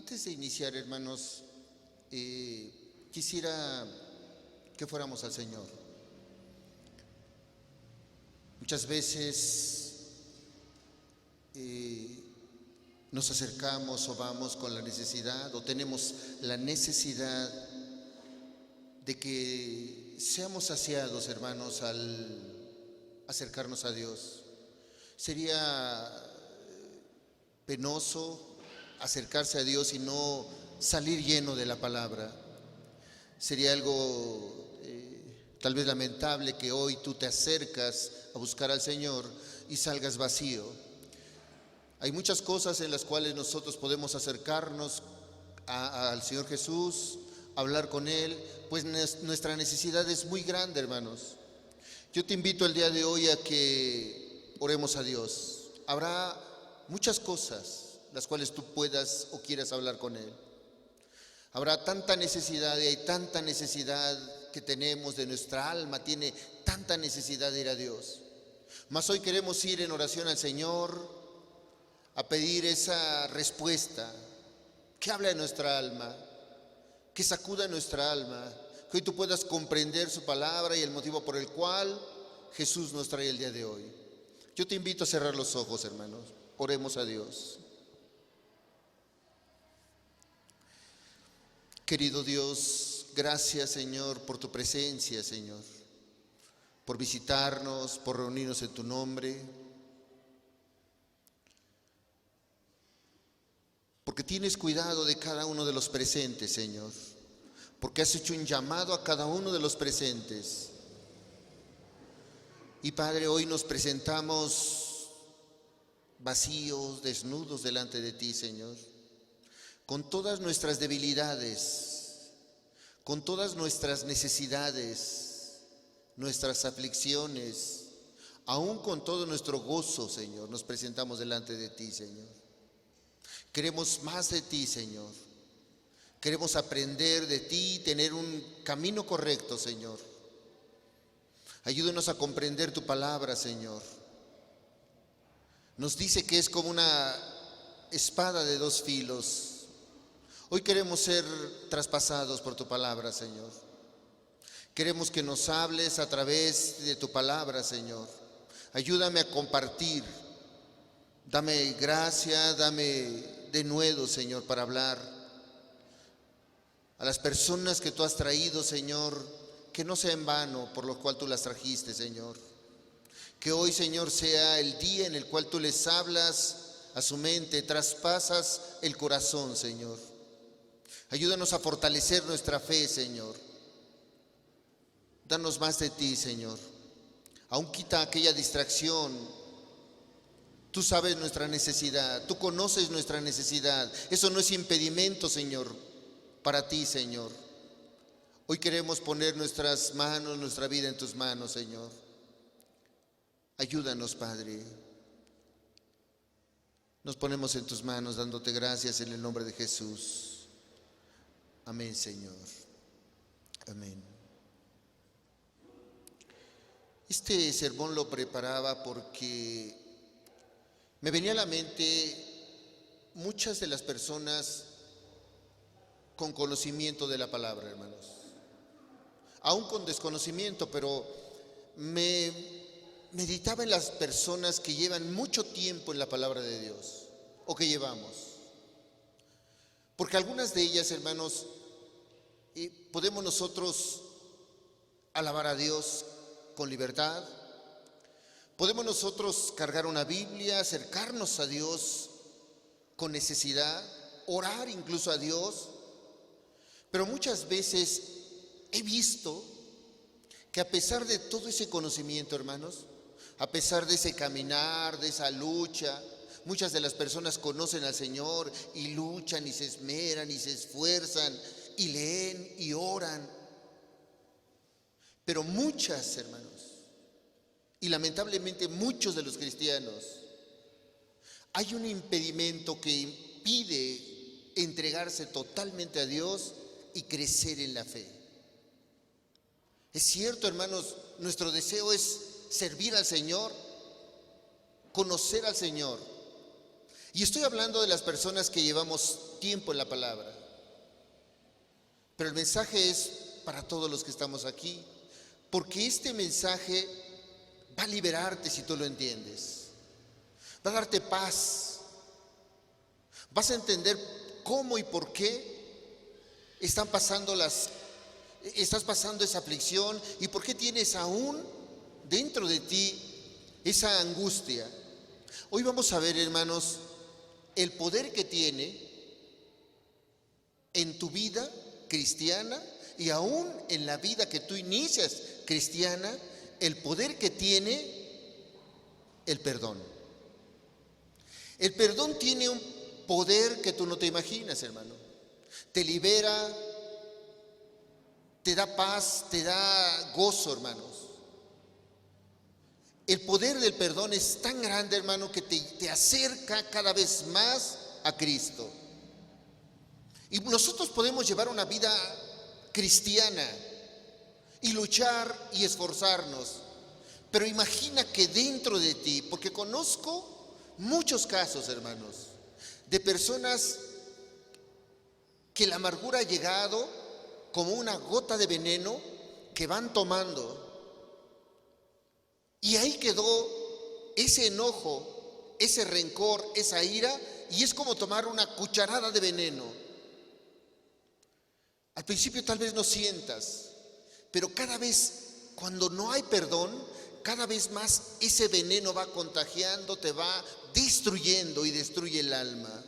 Antes de iniciar, hermanos, quisiera que fuéramos al Señor. Muchas veces nos acercamos o vamos con la necesidad o tenemos la necesidad de que seamos saciados, hermanos, al acercarnos a Dios. Sería penoso acercarse a Dios y no salir lleno de la palabra. Sería algo tal vez lamentable que hoy tú te acercas a buscar al Señor y salgas vacío. Hay muchas cosas en las cuales nosotros podemos acercarnos al Señor Jesús, hablar con Él, pues nuestra necesidad es muy grande, hermanos. Yo te invito el día de hoy a que oremos a Dios. Habrá muchas cosas las cuales tú puedas o quieras hablar con Él. Habrá tanta necesidad y hay tanta necesidad que tenemos de nuestra alma, tiene tanta necesidad de ir a Dios. Mas hoy queremos ir en oración al Señor a pedir esa respuesta que habla en nuestra alma, que sacuda nuestra alma, que hoy tú puedas comprender su palabra y el motivo por el cual Jesús nos trae el día de hoy. Yo te invito a cerrar los ojos, hermanos. Oremos a Dios. Querido Dios, gracias, Señor, por tu presencia, Señor, por visitarnos, por reunirnos en tu nombre, porque tienes cuidado de cada uno de los presentes, Señor, porque has hecho un llamado a cada uno de los presentes. Y Padre, hoy nos presentamos vacíos, desnudos delante de ti, Señor, con todas nuestras debilidades, con todas nuestras necesidades, nuestras aflicciones, aún con todo nuestro gozo, Señor, nos presentamos delante de ti, Señor. Queremos más de ti, Señor. Queremos aprender de ti, tener un camino correcto, Señor. Ayúdanos a comprender tu palabra, Señor. Nos dice que es como una espada de dos filos. Hoy queremos ser traspasados por tu palabra, Señor. Queremos que nos hables a través de tu palabra, Señor. Ayúdame a compartir. Dame gracia, dame denuedo, Señor, para hablar a las personas que tú has traído, Señor, que no sea en vano por lo cual tú las trajiste, Señor. Que hoy, Señor, sea el día en el cual tú les hablas a su mente, traspasas el corazón, Señor. Ayúdanos a fortalecer nuestra fe, Señor. Danos más de ti, Señor. Aún quita aquella distracción. Tú sabes nuestra necesidad, tú conoces nuestra necesidad. Eso no es impedimento, Señor, para ti, Señor. Hoy queremos poner nuestras manos, nuestra vida en tus manos, Señor. Ayúdanos, Padre. Nos ponemos en tus manos dándote gracias en el nombre de Jesús. Amén, Señor. Amén. Este sermón lo preparaba porque me venía a la mente muchas de las personas con conocimiento de la palabra, hermanos. Aún con desconocimiento, pero me meditaba en las personas que llevan mucho tiempo en la palabra de Dios, o que llevamos. Porque algunas de ellas, hermanos, podemos nosotros alabar a Dios con libertad. Podemos nosotros cargar una Biblia, acercarnos a Dios con necesidad, orar incluso a Dios. Pero muchas veces he visto que a pesar de todo ese conocimiento, hermanos, a pesar de ese caminar, de esa lucha, muchas de las personas conocen al Señor y luchan y se esmeran y se esfuerzan y leen y oran. Pero muchas, hermanos, y lamentablemente muchos de los cristianos, hay un impedimento que impide entregarse totalmente a Dios y crecer en la fe. Es cierto, hermanos, nuestro deseo es servir al Señor, conocer al Señor. Y estoy hablando de las personas que llevamos tiempo en la palabra. Pero el mensaje es para todos los que estamos aquí, porque este mensaje va a liberarte si tú lo entiendes. Va a darte paz. Vas a entender cómo y por qué estás pasando esa aflicción y por qué tienes aún dentro de ti esa angustia. Hoy vamos a ver, hermanos, el poder que tiene en tu vida cristiana y aún en la vida que tú inicias cristiana, el poder que tiene el perdón. El perdón tiene un poder que tú no te imaginas, hermano. Te libera, te da paz, te da gozo, hermanos. El poder del perdón es tan grande, hermano, que te acerca cada vez más a Cristo. Y nosotros podemos llevar una vida cristiana y luchar y esforzarnos. Pero imagina que dentro de ti, porque conozco muchos casos, hermanos, de personas que la amargura ha llegado como una gota de veneno que van tomando. Y ahí quedó ese enojo, ese rencor, esa ira, y es como tomar una cucharada de veneno. Al principio tal vez no sientas, pero cada vez cuando no hay perdón, cada vez más ese veneno va contagiando, te va destruyendo y destruye el alma.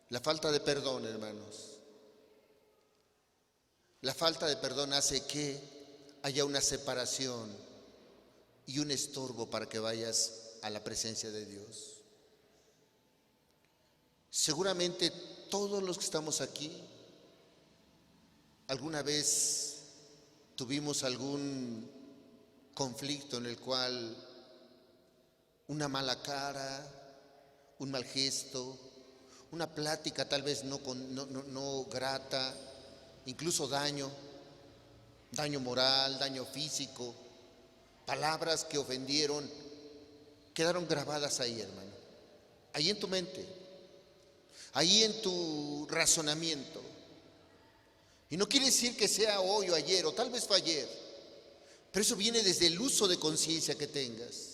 La falta de perdón, hermanos. La falta de perdón hace que haya una separación y un estorbo para que vayas a la presencia de Dios. Seguramente todos los que estamos aquí, alguna vez tuvimos algún conflicto en el cual una mala cara, un mal gesto, una plática tal vez no grata, incluso daño moral, daño físico, palabras que ofendieron, quedaron grabadas ahí, hermano, ahí en tu mente, ahí en tu razonamiento. Y no quiere decir que sea hoy o ayer, o tal vez fue ayer, pero eso viene desde el uso de conciencia que tengas.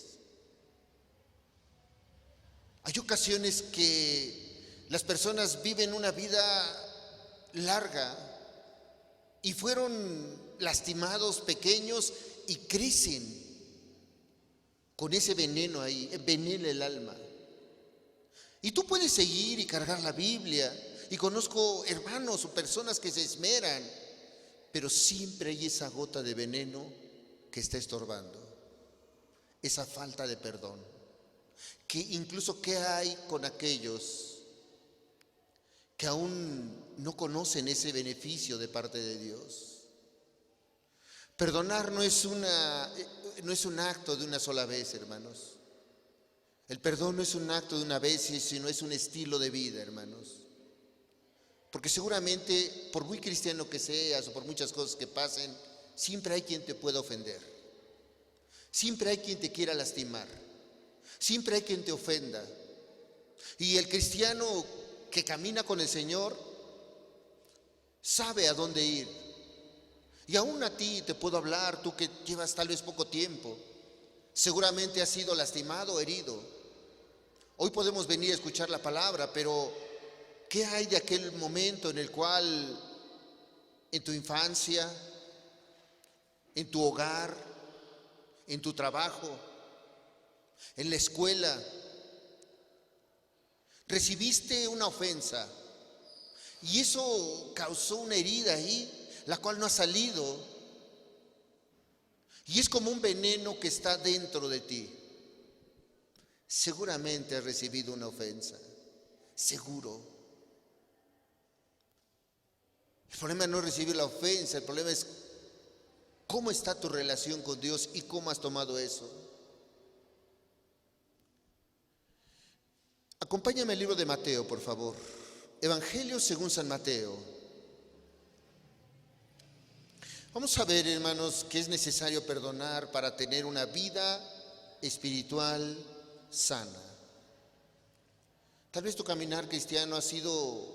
Hay ocasiones que las personas viven una vida larga y fueron lastimados pequeños y crecen con ese veneno ahí, envenena el alma. Y tú puedes seguir y cargar la Biblia, y conozco hermanos o personas que se esmeran, pero siempre hay esa gota de veneno que está estorbando, esa falta de perdón. Que incluso, ¿qué hay con aquellos que aún no conocen ese beneficio de parte de Dios? Perdonar no es un acto de una sola vez, hermanos. El perdón no es un acto de una vez, sino es un estilo de vida, hermanos. Porque seguramente, por muy cristiano que seas o por muchas cosas que pasen, siempre hay quien te pueda ofender. Siempre hay quien te quiera lastimar. Siempre hay quien te ofenda. Y el cristiano que camina con el Señor sabe a dónde ir. Y aún a ti te puedo hablar, tú que llevas tal vez poco tiempo, seguramente has sido lastimado, herido. Hoy podemos venir a escuchar la palabra, pero ¿qué hay de aquel momento en el cual en tu infancia, en tu hogar, en tu trabajo, en la escuela, recibiste una ofensa y eso causó una herida ahí, la cual no ha salido, y es como un veneno que está dentro de ti? Seguramente has recibido una ofensa, seguro. El problema no es recibir la ofensa, el problema es cómo está tu relación con Dios y cómo has tomado eso. Acompáñame al libro de Mateo, por favor. Evangelio según San Mateo. Vamos a ver, hermanos, que es necesario perdonar para tener una vida espiritual sana. Tal vez tu caminar cristiano ha sido,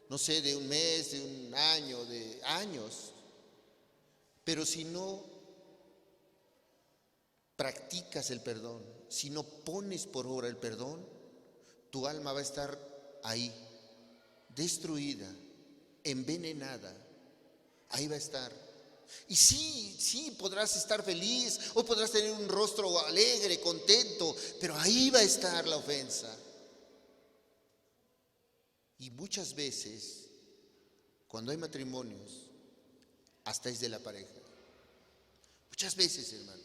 no sé, de un mes, de un año, de años. Pero si no practicas el perdón, si no pones por obra el perdón, tu alma va a estar ahí, destruida, envenenada. Ahí va a estar. Y sí, podrás estar feliz o podrás tener un rostro alegre, contento, pero ahí va a estar la ofensa. Y muchas veces, cuando hay matrimonios, hasta es de la pareja. Muchas veces, hermanos.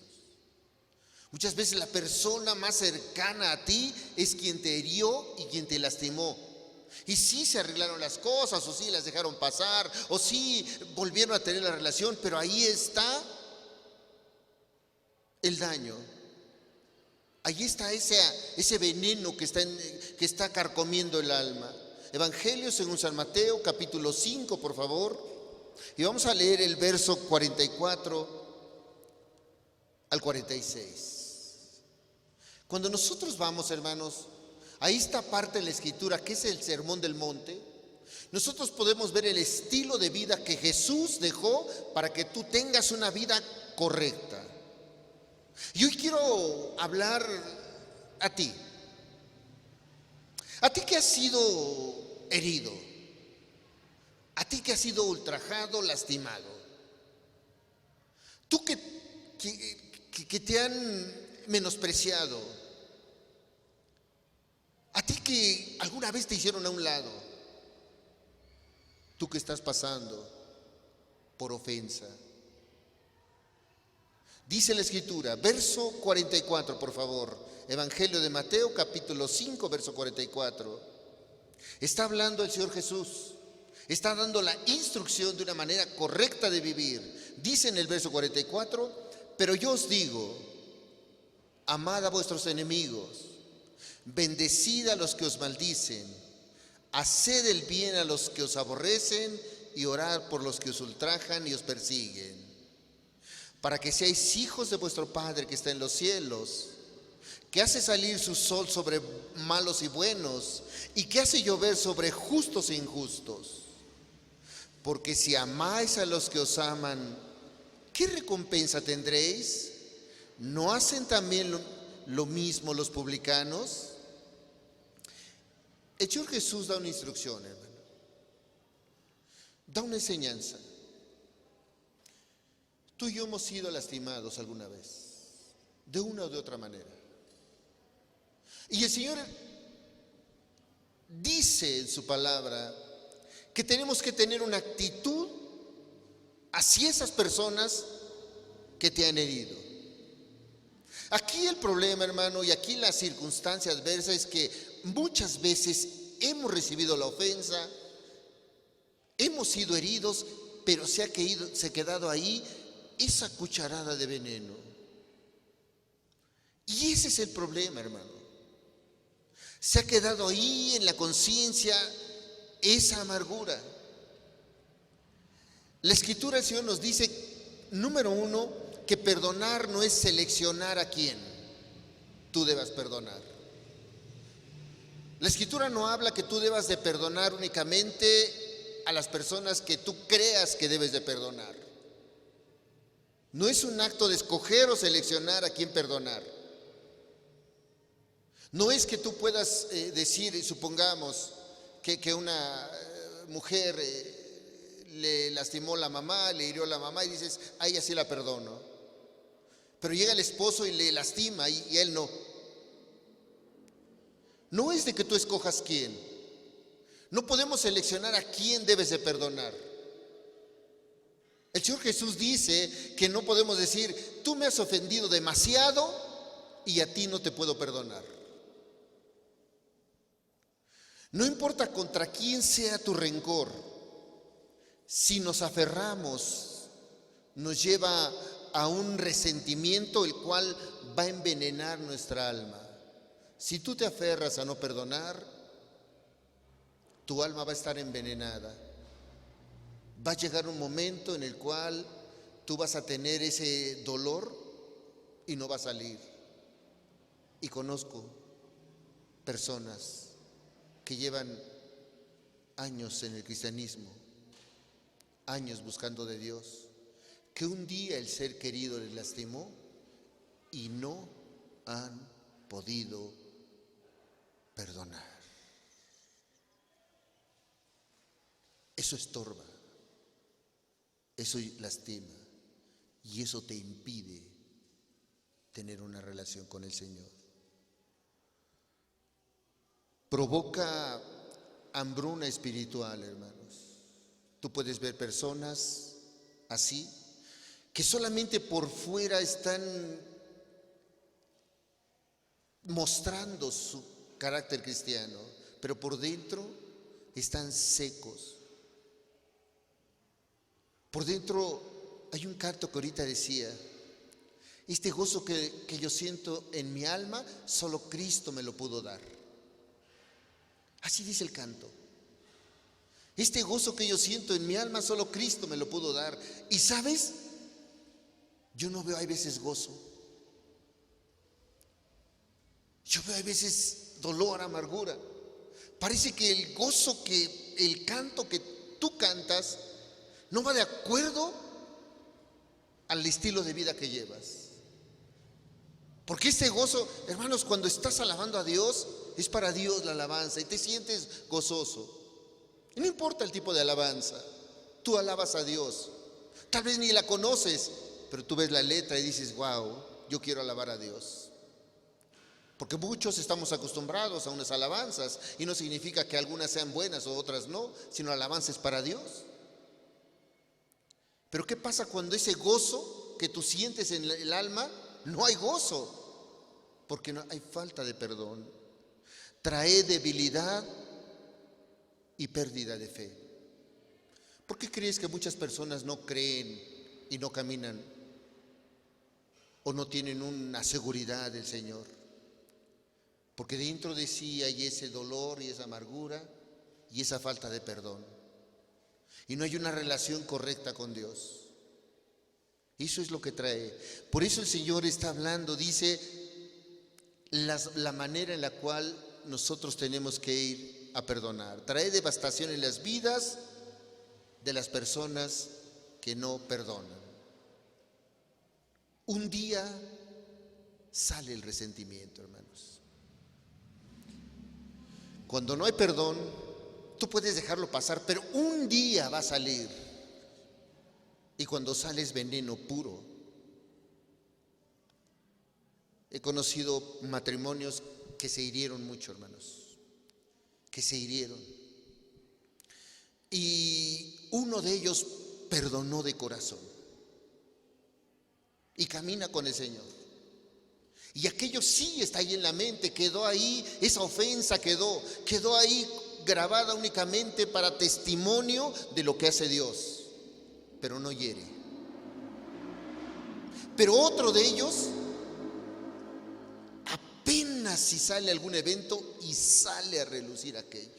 Muchas veces la persona más cercana a ti es quien te hirió y quien te lastimó. Y sí se arreglaron las cosas, o sí las dejaron pasar, o sí volvieron a tener la relación, pero ahí está el daño. Ahí está ese veneno que está carcomiendo el alma. Evangelio según San Mateo, capítulo 5, por favor. Y vamos a leer el verso 44 al 46. Cuando nosotros vamos, hermanos, a esta parte de la Escritura, que es el Sermón del Monte, nosotros podemos ver el estilo de vida que Jesús dejó para que tú tengas una vida correcta. Y hoy quiero hablar a ti que has sido herido, a ti que has sido ultrajado, lastimado, tú que te han menospreciado, a ti que alguna vez te hicieron a un lado, tú que estás pasando por ofensa. Dice la Escritura, verso 44, por favor, Evangelio de Mateo, capítulo 5, verso 44. Está hablando el Señor Jesús, está dando la instrucción de una manera correcta de vivir. Dice en el verso 44, pero yo os digo, amad a vuestros enemigos, bendecid a los que os maldicen, haced el bien a los que os aborrecen y orad por los que os ultrajan y os persiguen, para que seáis hijos de vuestro Padre que está en los cielos, que hace salir su sol sobre malos y buenos, y que hace llover sobre justos e injustos. Porque si amáis a los que os aman, ¿qué recompensa tendréis? ¿No hacen también lo mismo los publicanos? El Señor Jesús da una instrucción, hermano. Da una enseñanza. Tú y yo hemos sido lastimados alguna vez, de una o de otra manera. Y el Señor dice en su palabra que tenemos que tener una actitud hacia esas personas que te han herido. Aquí el problema, hermano, y aquí la circunstancia adversa es que muchas veces hemos recibido la ofensa, hemos sido heridos, pero se ha quedado ahí esa cucharada de veneno. Y ese es el problema, hermano. Se ha quedado ahí en la conciencia esa amargura. La Escritura del Señor nos dice, número uno, que perdonar no es seleccionar a quién tú debas perdonar. La Escritura no habla que tú debas de perdonar únicamente a las personas que tú creas que debes de perdonar. No es un acto de escoger o seleccionar a quién perdonar. No es que tú puedas decir, supongamos, que una mujer le lastimó la mamá, le hirió la mamá y dices, a ella sí la perdono. Pero llega el esposo y le lastima y él no. No es de que tú escojas quién. No podemos seleccionar a quién debes de perdonar. El Señor Jesús dice que no podemos decir, tú me has ofendido demasiado y a ti no te puedo perdonar. No importa contra quién sea tu rencor, si nos aferramos, nos lleva a un resentimiento el cual va a envenenar nuestra alma. Si tú te aferras a no perdonar, tu alma va a estar envenenada. Va a llegar un momento en el cual tú vas a tener ese dolor y no va a salir. Y conozco personas que llevan años en el cristianismo, años buscando de Dios, que un día el ser querido les lastimó y no han podido perdonar. Eso estorba, eso lastima y eso te impide tener una relación con el Señor. Provoca hambruna espiritual, hermanos. Tú puedes ver personas así, que solamente por fuera están mostrando su carácter cristiano, pero por dentro están secos. Por dentro hay un canto que ahorita decía: este gozo que yo siento en mi alma, solo Cristo me lo pudo dar. Así dice el canto. Este gozo que yo siento en mi alma, solo Cristo me lo pudo dar. Y ¿sabes? Yo no veo a veces gozo. Yo veo a veces dolor, amargura. Parece que el gozo, que el canto que tú cantas no va de acuerdo al estilo de vida que llevas. Porque este gozo, hermanos, cuando estás alabando a Dios, es para Dios la alabanza y te sientes gozoso. Y no importa el tipo de alabanza, tú alabas a Dios. Tal vez ni la conoces, pero tú ves la letra y dices: wow, yo quiero alabar a Dios. Porque muchos estamos acostumbrados a unas alabanzas y no significa que algunas sean buenas o otras no, sino alabanzas para Dios. Pero ¿qué pasa cuando ese gozo que tú sientes en el alma no hay gozo? Porque no hay falta de perdón. Trae debilidad y pérdida de fe. ¿Por qué crees que muchas personas no creen y no caminan o no tienen una seguridad del Señor? Porque dentro de sí hay ese dolor y esa amargura y esa falta de perdón. Y no hay una relación correcta con Dios. Eso es lo que trae. Por eso el Señor está hablando, dice la manera en la cual nosotros tenemos que ir a perdonar. Trae devastación en las vidas de las personas que no perdonan. Un día sale el resentimiento, hermanos. Cuando no hay perdón, tú puedes dejarlo pasar, pero un día va a salir. Y cuando sale es veneno puro. He conocido matrimonios que se hirieron mucho, hermanos. Que se hirieron. Y uno de ellos perdonó de corazón. Y camina con el Señor. Y aquello sí está ahí en la mente, quedó ahí, esa ofensa quedó ahí grabada únicamente para testimonio de lo que hace Dios, pero no hiere. Pero otro de ellos, apenas si sale algún evento y sale a relucir aquello.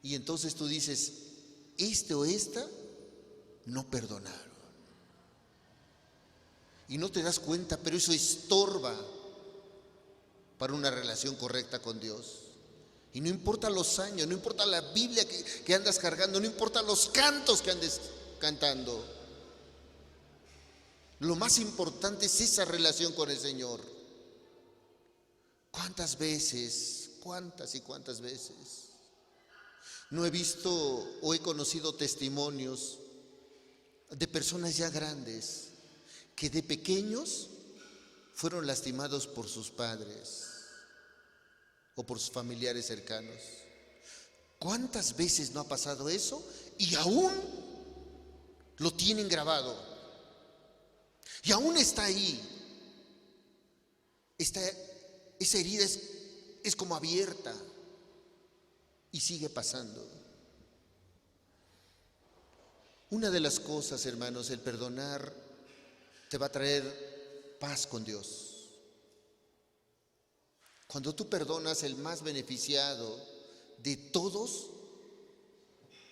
Y entonces tú dices: este o esta no perdonaron. Y no te das cuenta, pero eso estorba para una relación correcta con Dios. Y no importa los años, no importa la Biblia que andas cargando, no importa los cantos que andes cantando. Lo más importante es esa relación con el Señor. ¿Cuántas veces, cuántas y cuántas veces no he visto o he conocido testimonios de personas ya grandes que de pequeños fueron lastimados por sus padres o por sus familiares cercanos? ¿Cuántas veces no ha pasado eso? Y aún lo tienen grabado. Y aún está ahí. Esa herida es como abierta y sigue pasando. Una de las cosas, hermanos, el perdonar te va a traer paz con Dios. Cuando tú perdonas, el más beneficiado de todos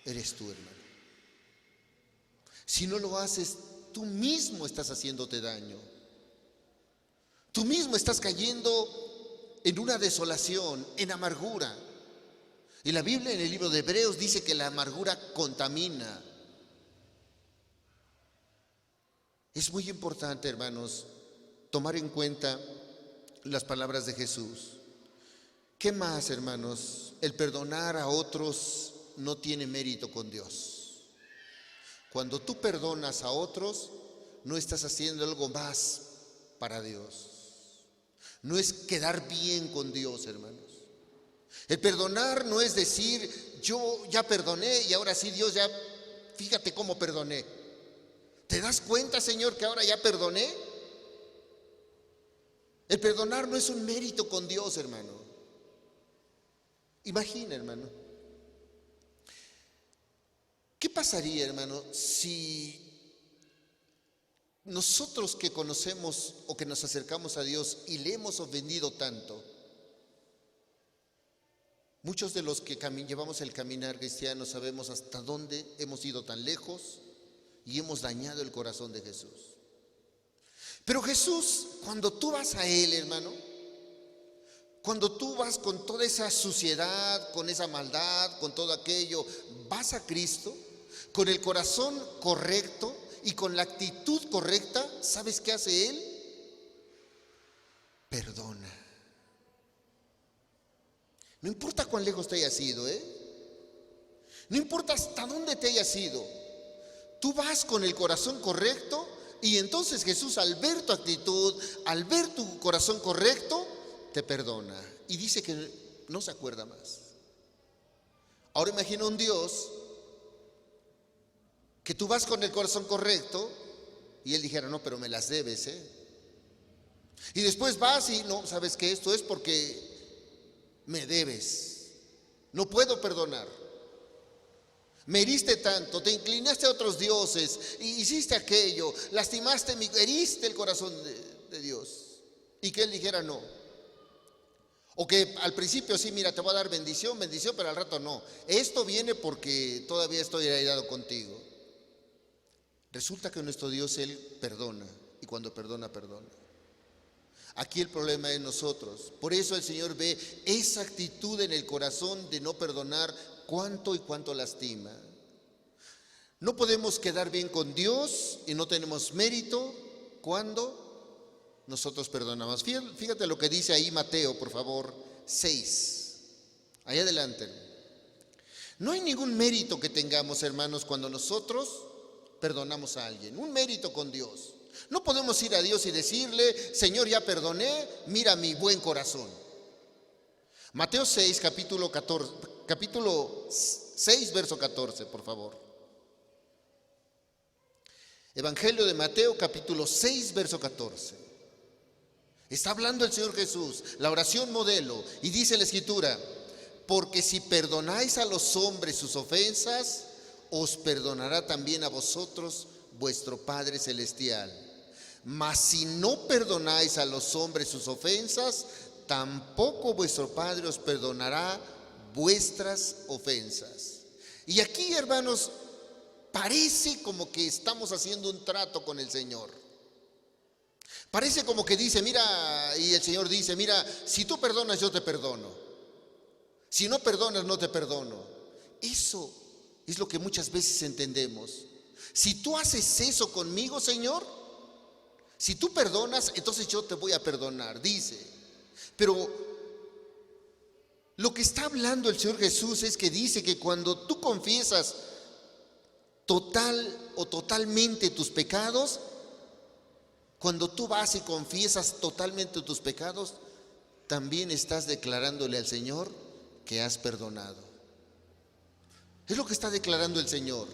eres tú, hermano. Si no lo haces, tú mismo estás haciéndote daño. Tú mismo estás cayendo en una desolación, en amargura. Y la Biblia en el libro de Hebreos dice que la amargura contamina. Es muy importante, hermanos, tomar en cuenta las palabras de Jesús. ¿Qué más, hermanos? El perdonar a otros no tiene mérito con Dios. Cuando tú perdonas a otros, no estás haciendo algo más para Dios. No es quedar bien con Dios, hermanos. El perdonar no es decir, yo ya perdoné y ahora sí, Dios, ya fíjate cómo perdoné. ¿Te das cuenta, Señor, que ahora ya perdoné? El perdonar no es un mérito con Dios, hermano. Imagina, hermano. ¿Qué pasaría, hermano, si nosotros que conocemos o que nos acercamos a Dios y le hemos ofendido tanto? Muchos de los que llevamos el caminar cristiano sabemos hasta dónde hemos ido tan lejos y hemos dañado el corazón de Jesús. Pero Jesús, cuando tú vas a Él, hermano, cuando tú vas con toda esa suciedad, con esa maldad, con todo aquello, vas a Cristo con el corazón correcto y con la actitud correcta, ¿sabes qué hace Él? Perdona. No importa cuán lejos te hayas ido, no importa hasta dónde te hayas ido, tú vas con el corazón correcto y entonces Jesús, al ver tu actitud, al ver tu corazón correcto, te perdona y dice que no se acuerda más. Ahora imagina un Dios que tú vas con el corazón correcto y Él dijera, no, pero me las debes, y después vas y no, ¿sabes qué? Esto es porque me debes, no puedo perdonar. Me heriste tanto, te inclinaste a otros dioses, hiciste aquello, lastimaste, heriste el corazón de Dios. Y que Él dijera no. O que al principio sí, mira, te voy a dar bendición, pero al rato no. Esto viene porque todavía estoy heredado contigo. Resulta que nuestro Dios, Él perdona, y cuando perdona, perdona. Aquí el problema es nosotros. Por eso el Señor ve esa actitud en el corazón de no perdonar, cuánto y cuánto lastima. No podemos quedar bien con Dios y no tenemos mérito cuando nosotros perdonamos. Fíjate lo que dice ahí Mateo, por favor, 6. Ahí adelante. No hay ningún mérito que tengamos, hermanos, cuando nosotros perdonamos a alguien. Un mérito con Dios. No podemos ir a Dios y decirle, Señor, ya perdoné, mira mi buen corazón. Mateo 6, capítulo 6, verso 14, por favor. Evangelio de Mateo, capítulo 6, verso 14. Está hablando el Señor Jesús, la oración modelo, y dice la Escritura, porque si perdonáis a los hombres sus ofensas, os perdonará también a vosotros vuestro Padre Celestial. Mas si no perdonáis a los hombres sus ofensas, tampoco vuestro Padre os perdonará vuestras ofensas. Y aquí, hermanos, parece como que estamos haciendo un trato con el Señor. Parece como que dice, mira, y el Señor dice, mira, si tú perdonas, yo te perdono. Si no perdonas, no te perdono. Eso es lo que muchas veces entendemos. Si tú haces eso conmigo, Señor, si tú perdonas, entonces yo te voy a perdonar, dice. Pero lo que está hablando el Señor Jesús es que dice que cuando tú confiesas total o totalmente tus pecados, cuando tú vas y confiesas totalmente tus pecados, también estás declarándole al Señor que has perdonado. Es lo que está declarando el Señor.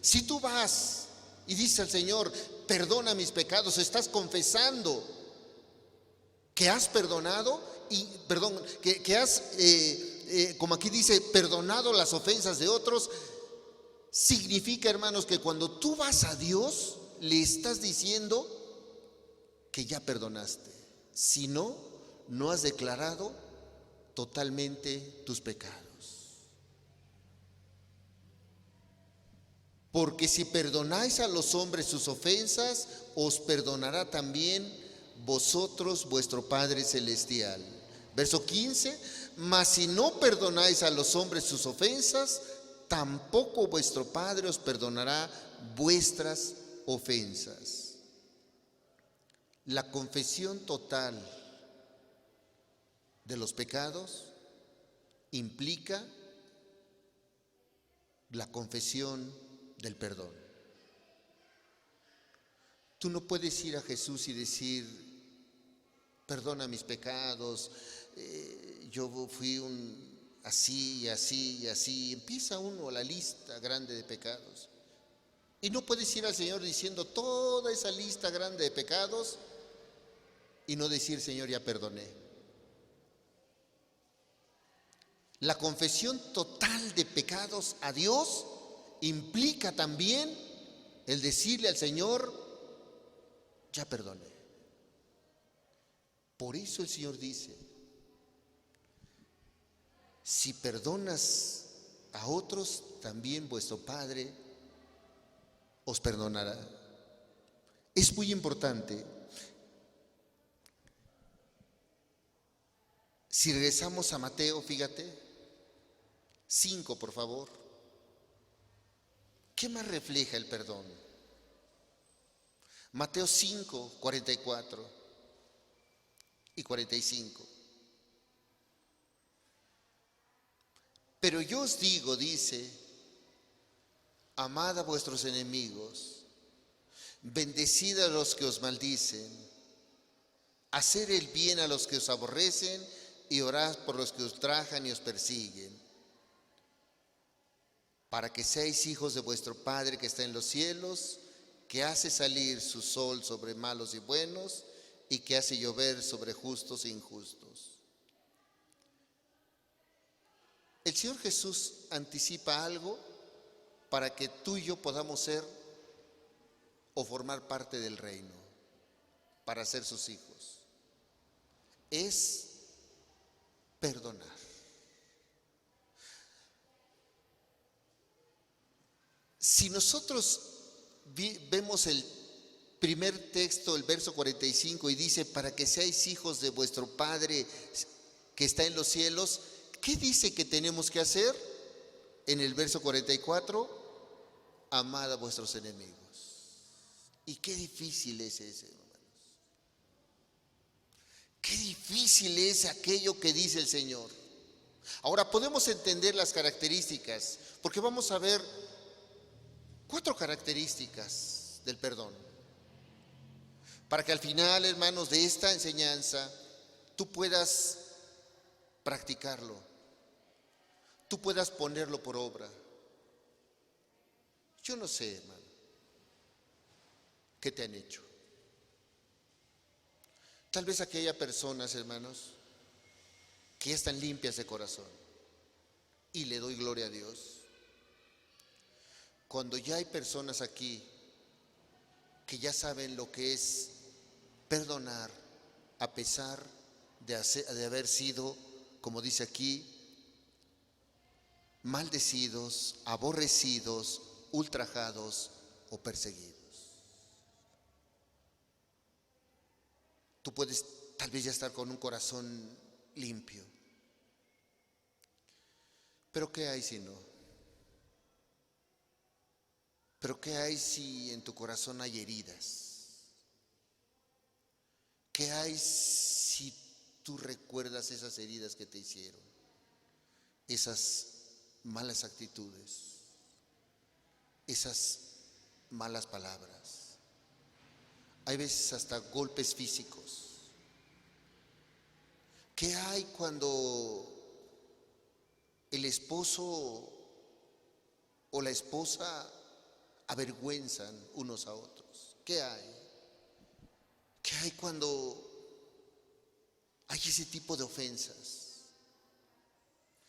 Si tú vas y dices al Señor, perdona mis pecados, estás confesando que has perdonado y que has, como aquí dice, perdonado las ofensas de otros. Significa, hermanos, que cuando tú vas a Dios, le estás diciendo que ya perdonaste. Si no, no has declarado totalmente tus pecados. Porque si perdonáis a los hombres sus ofensas, os perdonará también vosotros vuestro Padre Celestial. Verso 15, mas si no perdonáis a los hombres sus ofensas, tampoco vuestro Padre os perdonará vuestras ofensas. La confesión total de los pecados implica la confesión del perdón. Tú no puedes ir a Jesús y decir, perdona mis pecados, yo fui así, así y así. Empieza uno la lista grande de pecados. Y no puedes ir al Señor diciendo toda esa lista grande de pecados y no decir, Señor, ya perdoné. La confesión total de pecados a Dios implica también el decirle al Señor, ya perdoné. Por eso el Señor dice, si perdonas a otros, también vuestro Padre os perdonará. Es muy importante. Si regresamos a Mateo, fíjate, 5, por favor. ¿Qué más refleja el perdón? Mateo 5, 44 y 45. Pero yo os digo, dice, amad a vuestros enemigos, bendecid a los que os maldicen, haced el bien a los que os aborrecen y orad por los que os ultrajan y os persiguen, para que seáis hijos de vuestro Padre que está en los cielos, que hace salir su sol sobre malos y buenos y que hace llover sobre justos e injustos. El Señor Jesús anticipa algo para que tú y yo podamos ser o formar parte del reino, para ser sus hijos. Es perdonar. Si nosotros vemos el primer texto, el verso 45, y dice, para que seáis hijos de vuestro Padre que está en los cielos, ¿qué dice que tenemos que hacer? En el verso 44, amad a vuestros enemigos. Y qué difícil es ese, hermanos. Qué difícil es aquello que dice el Señor. Ahora podemos entender las características, porque vamos a ver 4 características del perdón. Para que al final, hermanos, de esta enseñanza, tú puedas practicarlo, tú puedas ponerlo por obra. Yo no sé, hermano, ¿qué te han hecho? Tal vez aquí haya personas, hermanos, que ya están limpias de corazón, y le doy gloria a Dios. Cuando ya hay personas aquí que ya saben lo que es perdonar a pesar de haber sido, como dice aquí, maldecidos, aborrecidos, ultrajados o perseguidos. Tú puedes tal vez ya estar con un corazón limpio, pero ¿qué hay si no? Pero ¿qué hay si en tu corazón hay heridas? ¿Qué hay si tú recuerdas esas heridas que te hicieron? Esas malas actitudes, esas malas palabras. Hay veces hasta golpes físicos. ¿Qué hay cuando el esposo o la esposa avergüenzan unos a otros? ¿Qué hay? ¿Qué hay cuando hay ese tipo de ofensas?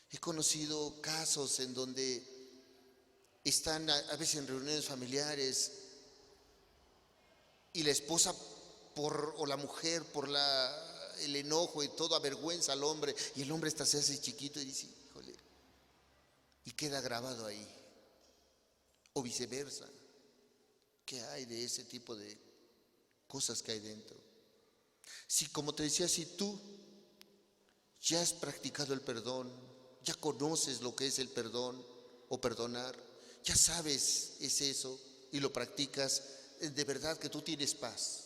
He conocido casos en donde están a veces en reuniones familiares y la esposa o la mujer por el enojo y todo avergüenza al hombre, y el hombre hasta se hace chiquito y dice, híjole, y queda grabado ahí. O viceversa. ¿Qué hay de ese tipo de cosas que hay dentro? Si, como te decía, si tú ya has practicado el perdón, ya conoces lo que es el perdón o perdonar, ya sabes es eso y lo practicas, de verdad que tú tienes paz.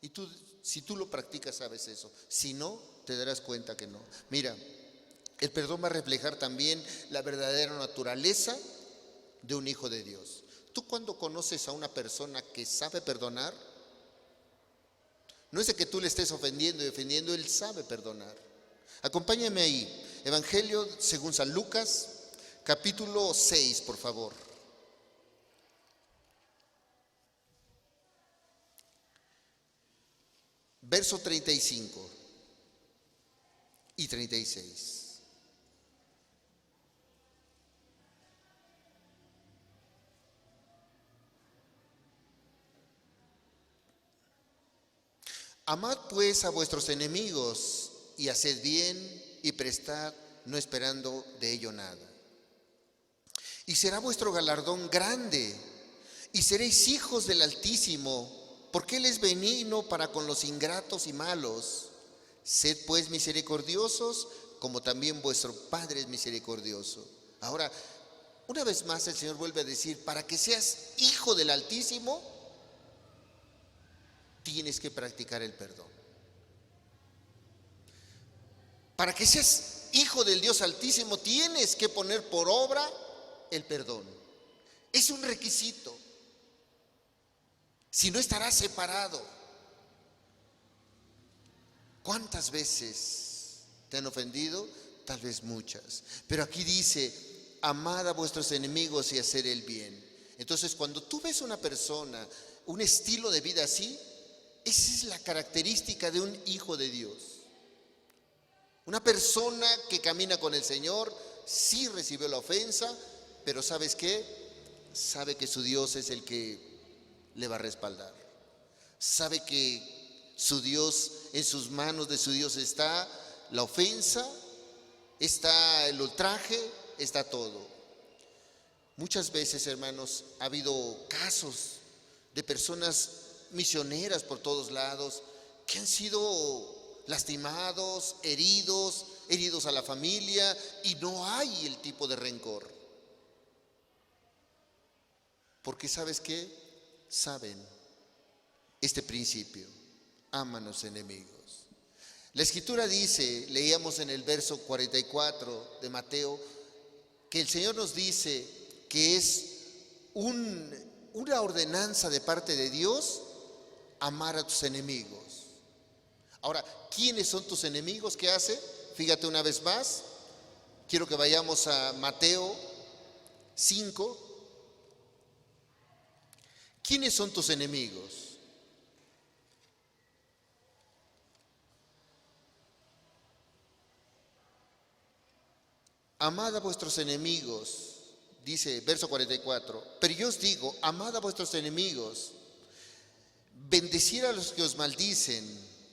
Y tú, si tú lo practicas, sabes eso. Si no, te darás cuenta que no. Mira, el perdón va a reflejar también la verdadera naturaleza de un hijo de Dios. Tú cuando conoces a una persona que sabe perdonar, no es de que tú le estés ofendiendo y ofendiendo, él sabe perdonar. Acompáñame ahí, Evangelio según San Lucas, capítulo 6, por favor. Verso 35 y 36. Amad pues a vuestros enemigos y haced bien y prestad, no esperando de ello nada. Y será vuestro galardón grande y seréis hijos del Altísimo, porque Él es benigno para con los ingratos y malos. Sed pues misericordiosos, como también vuestro Padre es misericordioso. Ahora, una vez más el Señor vuelve a decir, para que seas hijo del Altísimo, tienes que practicar el perdón. Para que seas hijo del Dios Altísimo, tienes que poner por obra el perdón. Es un requisito. Si no, estarás separado. ¿Cuántas veces te han ofendido? Tal vez muchas. Pero aquí dice, amad a vuestros enemigos y hacer el bien. Entonces, cuando tú ves una persona, un estilo de vida así, esa es la característica de un hijo de Dios. Una persona que camina con el Señor, sí recibió la ofensa, pero ¿sabes qué? Sabe que su Dios es el que le va a respaldar. Sabe que su Dios, en sus manos de su Dios está la ofensa, está el ultraje, está todo. Muchas veces, hermanos, ha habido casos de personas misioneras por todos lados que han sido lastimados, heridos a la familia, y no hay el tipo de rencor. Porque ¿sabes qué? Saben este principio: aman a los enemigos. La Escritura dice, leíamos en el verso 44 de Mateo, que el Señor nos dice que es una ordenanza de parte de Dios amar a tus enemigos. Ahora, ¿quiénes son tus enemigos? ¿Qué hace? Fíjate una vez más, quiero que vayamos a Mateo 5. ¿Quiénes son tus enemigos? Amad a vuestros enemigos, dice verso 44. Pero yo os digo, amad a vuestros enemigos, bendecid a los que os maldicen,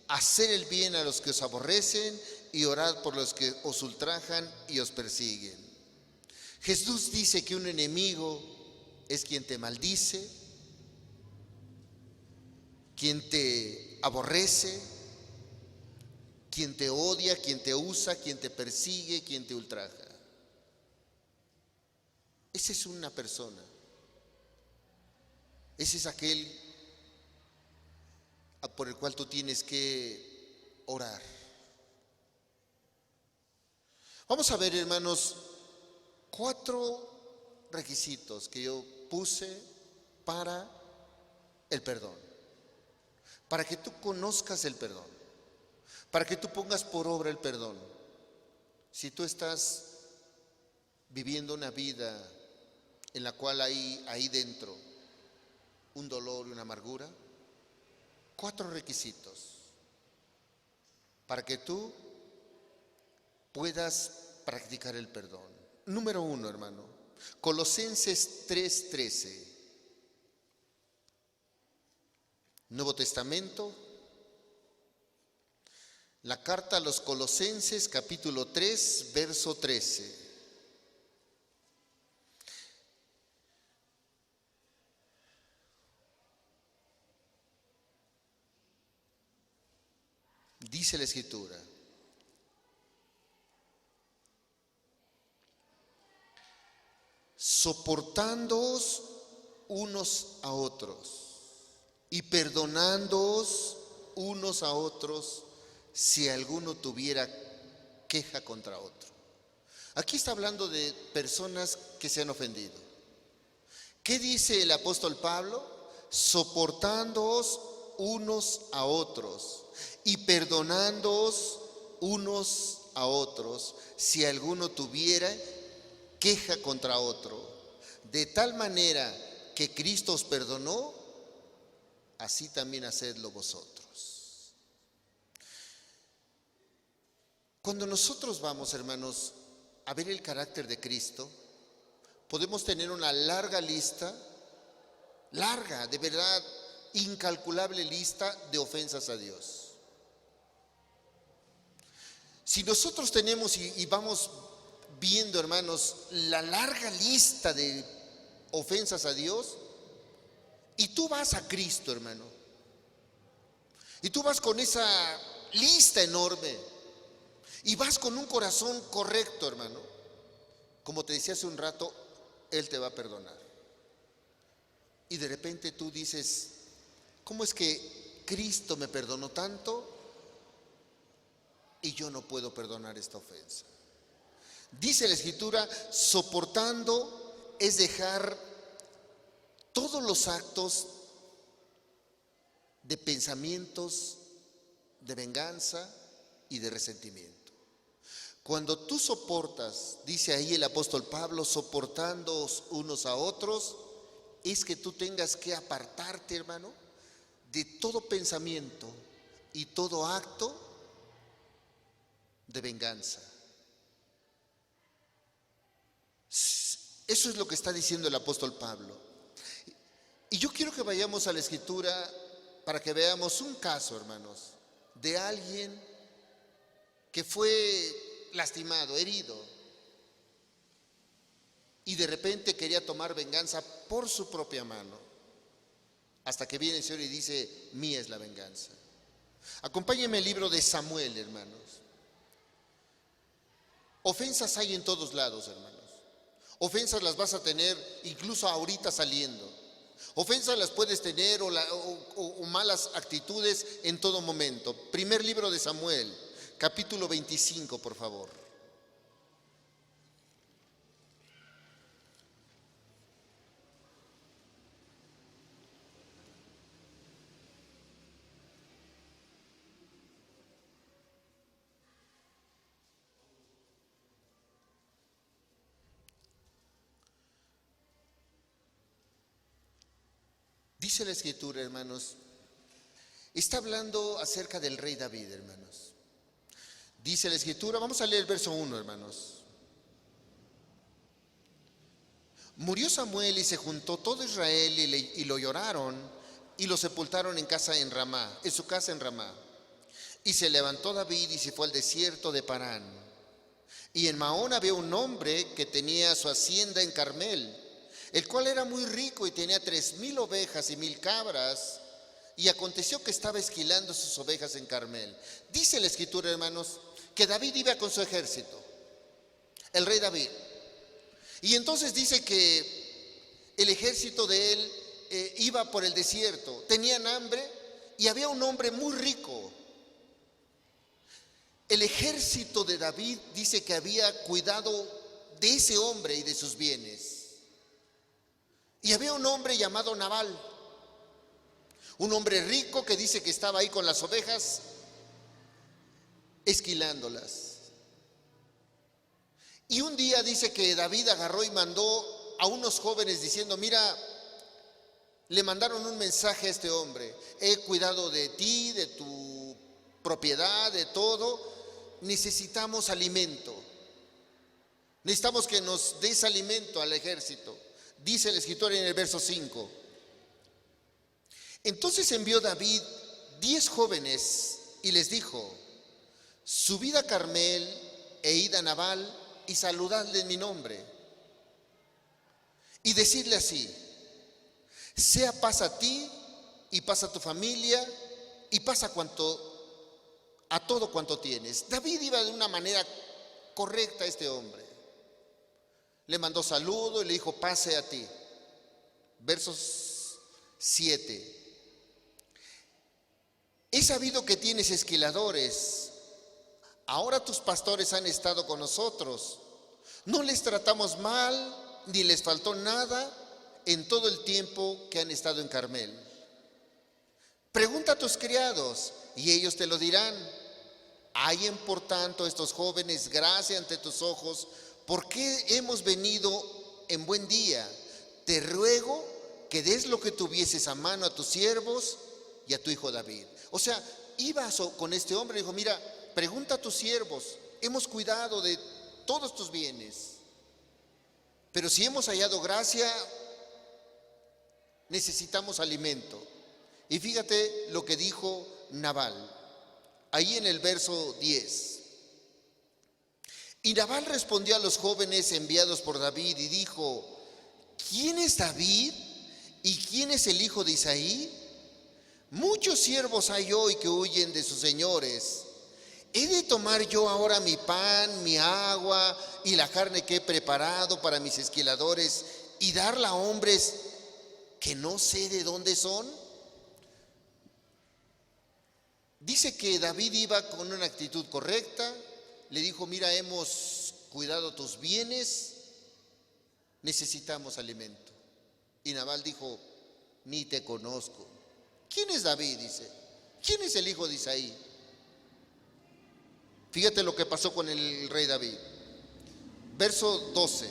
hacer el bien a los que os aborrecen y orad por los que os ultrajan y os persiguen. Jesús dice que un enemigo es quien te maldice, quien te aborrece, quien te odia, quien te usa, quien te persigue, quien te ultraja. Esa es una persona. Ese es aquel por el cual tú tienes que orar. Vamos a ver, hermanos, 4 requisitos que yo puse para el perdón, para que tú conozcas el perdón, para que tú pongas por obra el perdón. Si tú estás viviendo una vida en la cual hay ahí dentro un dolor y una amargura, 4 requisitos para que tú puedas practicar el perdón. Número 1, hermano, Colosenses 3:13. Nuevo Testamento, la carta a los Colosenses, capítulo 3, verso 13. Dice la Escritura: soportándoos unos a otros y perdonándoos unos a otros si alguno tuviera queja contra otro. Aquí está hablando de personas que se han ofendido. ¿Qué dice el apóstol Pablo? Soportándoos unos a otros y perdonándoos unos a otros si alguno tuviera queja contra otro. De tal manera que Cristo os perdonó, así también hacedlo vosotros. Cuando nosotros vamos, hermanos, a ver el carácter de Cristo, podemos tener una larga lista, larga, de verdad, incalculable lista de ofensas a Dios. Si nosotros tenemos y vamos viendo, hermanos, la larga lista de ofensas a Dios, y tú vas a Cristo, hermano, y tú vas con esa lista enorme, y vas con un corazón correcto, hermano, como te decía hace un rato, Él te va a perdonar. Y de repente tú dices, ¿cómo es que Cristo me perdonó tanto y yo no puedo perdonar esta ofensa? Dice la Escritura, soportando es dejar todos los actos de pensamientos de venganza y de resentimiento. Cuando tú soportas, dice ahí el apóstol Pablo, soportándoos unos a otros, es que tú tengas que apartarte, hermano, de todo pensamiento y todo acto de venganza. Eso es lo que está diciendo el apóstol Pablo. Y yo quiero que vayamos a la Escritura para que veamos un caso, hermanos, de alguien que fue lastimado, herido, y de repente quería tomar venganza por su propia mano, hasta que viene el Señor y dice, mía es la venganza. Acompáñenme al libro de Samuel, hermanos. Ofensas hay en todos lados, hermanos. Ofensas las vas a tener incluso ahorita saliendo. Ofensas las puedes tener o malas actitudes en todo momento. Primer libro de Samuel, capítulo 25, por favor. Dice la Escritura, hermanos, está hablando acerca del rey David, hermanos. Dice la Escritura, vamos a leer el verso 1, hermanos. Murió Samuel y se juntó todo Israel y lo lloraron y lo sepultaron en su casa en Ramá. Y se levantó David y se fue al desierto de Parán. Y en Maón había un hombre que tenía su hacienda en Carmel, el cual era muy rico y tenía 3,000 ovejas y 1,000 cabras. Y aconteció que estaba esquilando sus ovejas en Carmel. Dice la Escritura, hermanos, que David iba con su ejército, el rey David. Y entonces dice que el ejército de él iba por el desierto, tenían hambre y había un hombre muy rico. El ejército de David dice que había cuidado de ese hombre y de sus bienes. Y había un hombre llamado Nabal, un hombre rico que dice que estaba ahí con las ovejas, esquilándolas. Y un día dice que David agarró y mandó a unos jóvenes diciendo, mira, le mandaron un mensaje a este hombre, he cuidado de ti, de tu propiedad, de todo, necesitamos alimento, necesitamos que nos des alimento al ejército. Dice el escritor en el verso 5. Entonces envió David 10 jóvenes y les dijo, subid a Carmel e id a Nabal y saludadle en mi nombre. Y decidle así, sea paz a ti y paz a tu familia y paz a todo cuanto tienes. David iba de una manera correcta a este hombre. Le mandó saludo y le dijo, pase a ti. Versos 7. He sabido que tienes esquiladores. Ahora tus pastores han estado con nosotros. No les tratamos mal, ni les faltó nada en todo el tiempo que han estado en Carmel. Pregunta a tus criados y ellos te lo dirán. Hallen por tanto estos jóvenes gracia ante tus ojos, porque hemos venido en buen día. Te ruego que des lo que tuvieses a mano a tus siervos y a tu hijo David. O sea, iba con este hombre y dijo, mira, pregunta a tus siervos, hemos cuidado de todos tus bienes, pero si hemos hallado gracia, necesitamos alimento. Y fíjate lo que dijo Nabal, ahí en el verso 10. Y Nabal respondió a los jóvenes enviados por David y dijo, ¿quién es David y quién es el hijo de Isaí? Muchos siervos hay hoy que huyen de sus señores. ¿He de tomar yo ahora mi pan, mi agua y la carne que he preparado para mis esquiladores y darla a hombres que no sé de dónde son? Dice que David iba con una actitud correcta, le dijo, mira, hemos cuidado tus bienes, necesitamos alimento. Y Nabal dijo, ni te conozco. ¿Quién es David? Dice, ¿quién es el hijo de Isaí? Fíjate lo que pasó con el rey David. Verso 12.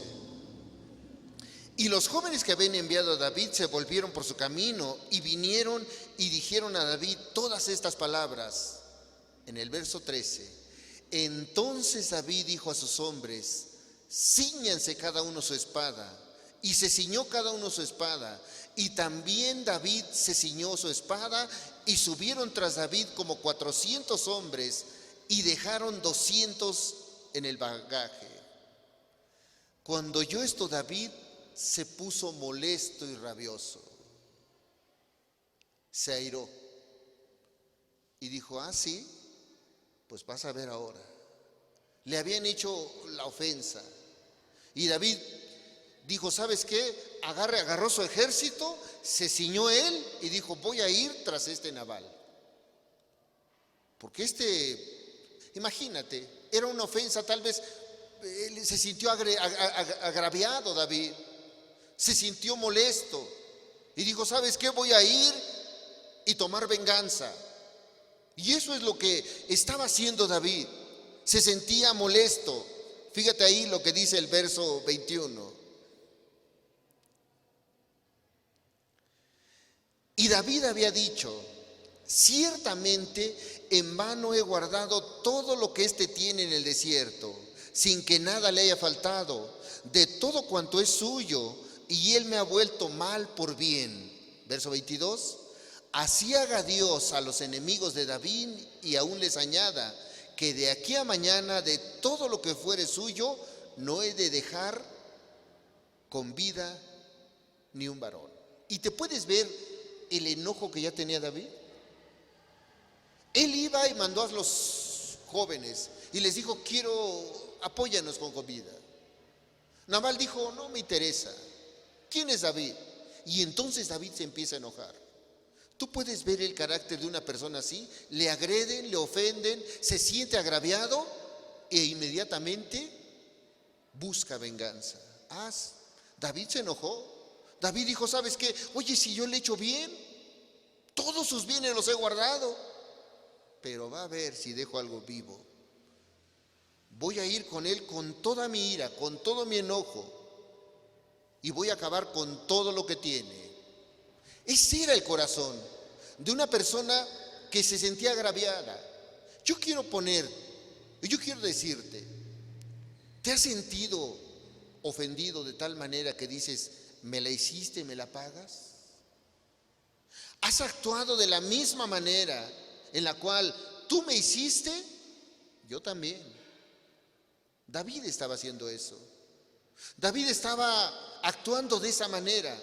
Y los jóvenes que habían enviado a David se volvieron por su camino y vinieron y dijeron a David todas estas palabras. En el verso 13. Entonces David dijo a sus hombres, cíñanse cada uno su espada. Y se ciñó cada uno su espada. Y también David se ciñó su espada y subieron tras David como 400 hombres y dejaron 200 en el bagaje. Cuando oyó esto David se puso molesto y rabioso. Se airó y dijo, sí, pues vas a ver ahora. Le habían hecho la ofensa y David dijo, ¿sabes qué? Agarró su ejército, se ciñó él y dijo, voy a ir tras este Nabal. Porque imagínate, era una ofensa, tal vez él se sintió agraviado David, se sintió molesto y dijo, ¿sabes qué? Voy a ir y tomar venganza. Y eso es lo que estaba haciendo David, se sentía molesto. Fíjate ahí lo que dice el verso 21. Y David había dicho, ciertamente en vano he guardado todo lo que éste tiene en el desierto, sin que nada le haya faltado, de todo cuanto es suyo, y él me ha vuelto mal por bien. Verso 22. Así haga Dios a los enemigos de David y aún les añada, que de aquí a mañana de todo lo que fuere suyo, no he de dejar con vida ni un varón. Y te puedes ver el enojo que ya tenía David. Él iba y mandó a los jóvenes y les dijo, apóyanos con comida. Nabal dijo, no me interesa. ¿Quién es David? Y entonces David se empieza a enojar. Tú puedes ver el carácter de una persona así, le agreden, le ofenden, se siente agraviado e inmediatamente busca venganza. David se enojó. David dijo, ¿sabes qué? Oye, si yo le he hecho bien, todos sus bienes los he guardado, pero va a ver si dejo algo vivo. Voy a ir con él con toda mi ira, con todo mi enojo, y voy a acabar con todo lo que tiene. Ese era el corazón de una persona que se sentía agraviada. Yo quiero decirte, ¿te has sentido ofendido de tal manera que dices, me la hiciste, me la pagas? ¿Has actuado de la misma manera en la cual tú me hiciste? Yo también. David estaba haciendo eso. David estaba actuando de esa manera.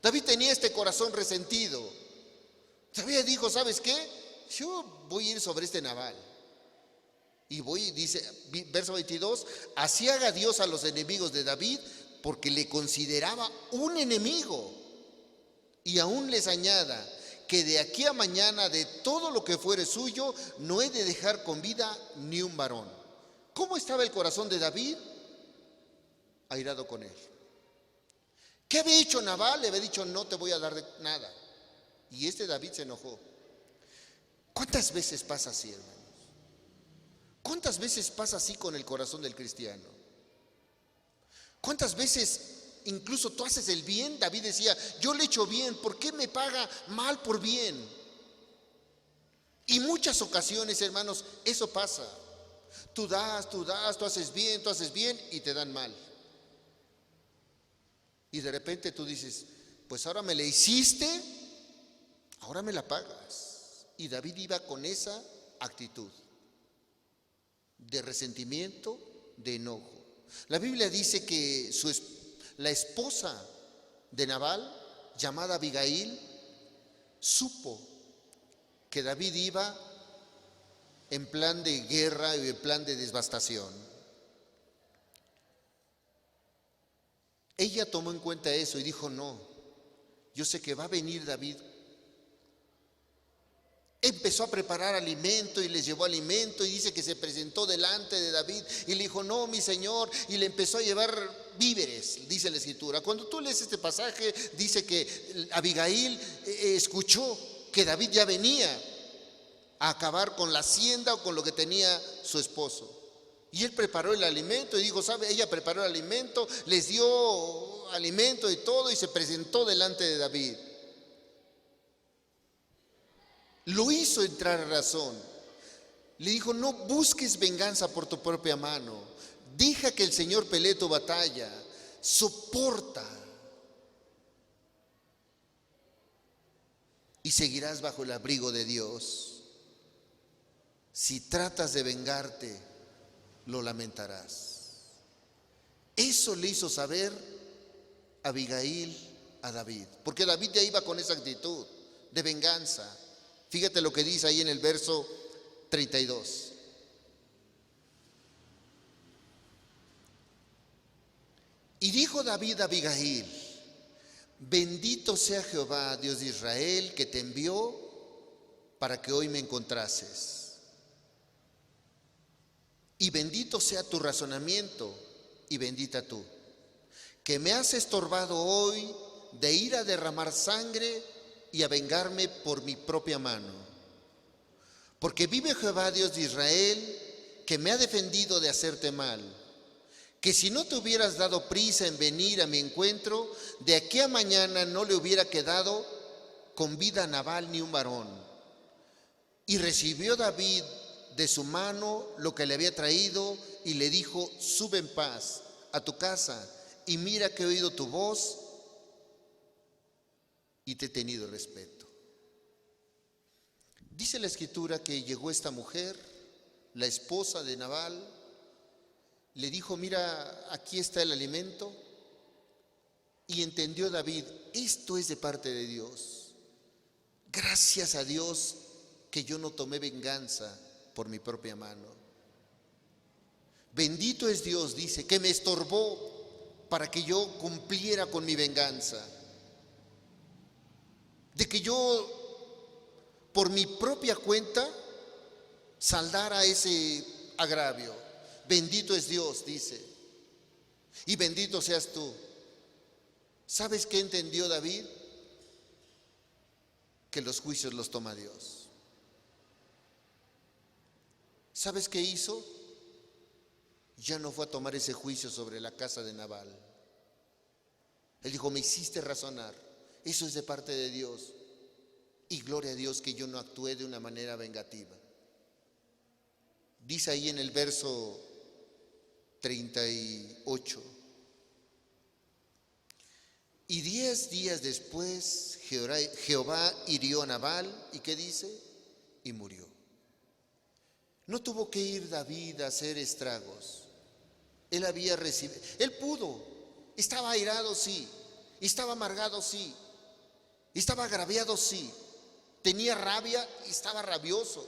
David tenía este corazón resentido. David dijo, ¿sabes qué? Yo voy a ir sobre este Nabal Y voy y dice, verso 22, así haga Dios a los enemigos de David, porque le consideraba un enemigo. Y aún les añada que de aquí a mañana de todo lo que fuere suyo no he de dejar con vida ni un varón. ¿Cómo estaba el corazón de David? Airado con él. ¿Qué había hecho Nabal? Le había dicho, no te voy a dar nada. Y David se enojó. ¿Cuántas veces pasa así, hermanos? ¿Cuántas veces pasa así con el corazón del cristiano? ¿Cuántas veces incluso tú haces el bien? David decía, yo le he hecho bien, ¿por qué me paga mal por bien? Y muchas ocasiones, hermanos, eso pasa. Tú das, tú haces bien y te dan mal. Y de repente tú dices, pues ahora me la hiciste, ahora me la pagas. Y David iba con esa actitud de resentimiento, de enojo. La Biblia dice que la esposa de Nabal, llamada Abigail, supo que David iba en plan de guerra y en plan de devastación. Ella tomó en cuenta eso y dijo, no, yo sé que va a venir David. Empezó a preparar alimento y les llevó alimento y dice que se presentó delante de David y le dijo, no, mi señor, y le empezó a llevar víveres, dice la escritura. Cuando tú lees este pasaje, dice que Abigail escuchó que David ya venía a acabar con la hacienda o con lo que tenía su esposo. Y él preparó el alimento y dijo, ¿sabe? Ella preparó el alimento, les dio alimento y todo y se presentó delante de David. Lo hizo entrar a razón. Le dijo, no busques venganza por tu propia mano. Deja que el Señor pelee tu batalla. Soporta. Y seguirás bajo el abrigo de Dios. Si tratas de vengarte, lo lamentarás. Eso le hizo saber Abigail a David. Porque David ya iba con esa actitud de venganza. Fíjate lo que dice ahí en el verso 32. Y dijo David a Abigail, bendito sea Jehová, Dios de Israel, que te envió para que hoy me encontrases. Y bendito sea tu razonamiento y bendita tú, que me has estorbado hoy de ir a derramar sangre y a vengarme por mi propia mano. Porque vive Jehová Dios de Israel, que me ha defendido de hacerte mal, que si no te hubieras dado prisa en venir a mi encuentro, de aquí a mañana no le hubiera quedado con vida a Nabal ni un varón. Y recibió David de su mano lo que le había traído y le dijo, sube en paz a tu casa y mira que he oído tu voz y te he tenido respeto. Dice la escritura que llegó esta mujer, la esposa de Nabal, le dijo, mira, aquí está el alimento. Y entendió David, esto es de parte de Dios. Gracias a Dios que yo no tomé venganza por mi propia mano. Bendito es Dios, dice, que me estorbó para que yo cumpliera con mi venganza. De que yo por mi propia cuenta saldara ese agravio. Bendito es Dios, dice, y bendito seas tú. ¿Sabes qué entendió David? Que los juicios los toma Dios. ¿Sabes qué hizo? Ya no fue a tomar ese juicio sobre la casa de Nabal. Él dijo, me hiciste razonar, eso es de parte de Dios. Y gloria a Dios que yo no actué de una manera vengativa. Dice ahí en el verso 38. Y 10 días después Jehová hirió a Nabal. ¿Y qué dice? Y murió. No tuvo que ir David a hacer estragos. Él había recibido, él pudo. Estaba airado, sí. Estaba amargado, sí. Estaba agraviado, sí. Tenía rabia y estaba rabioso.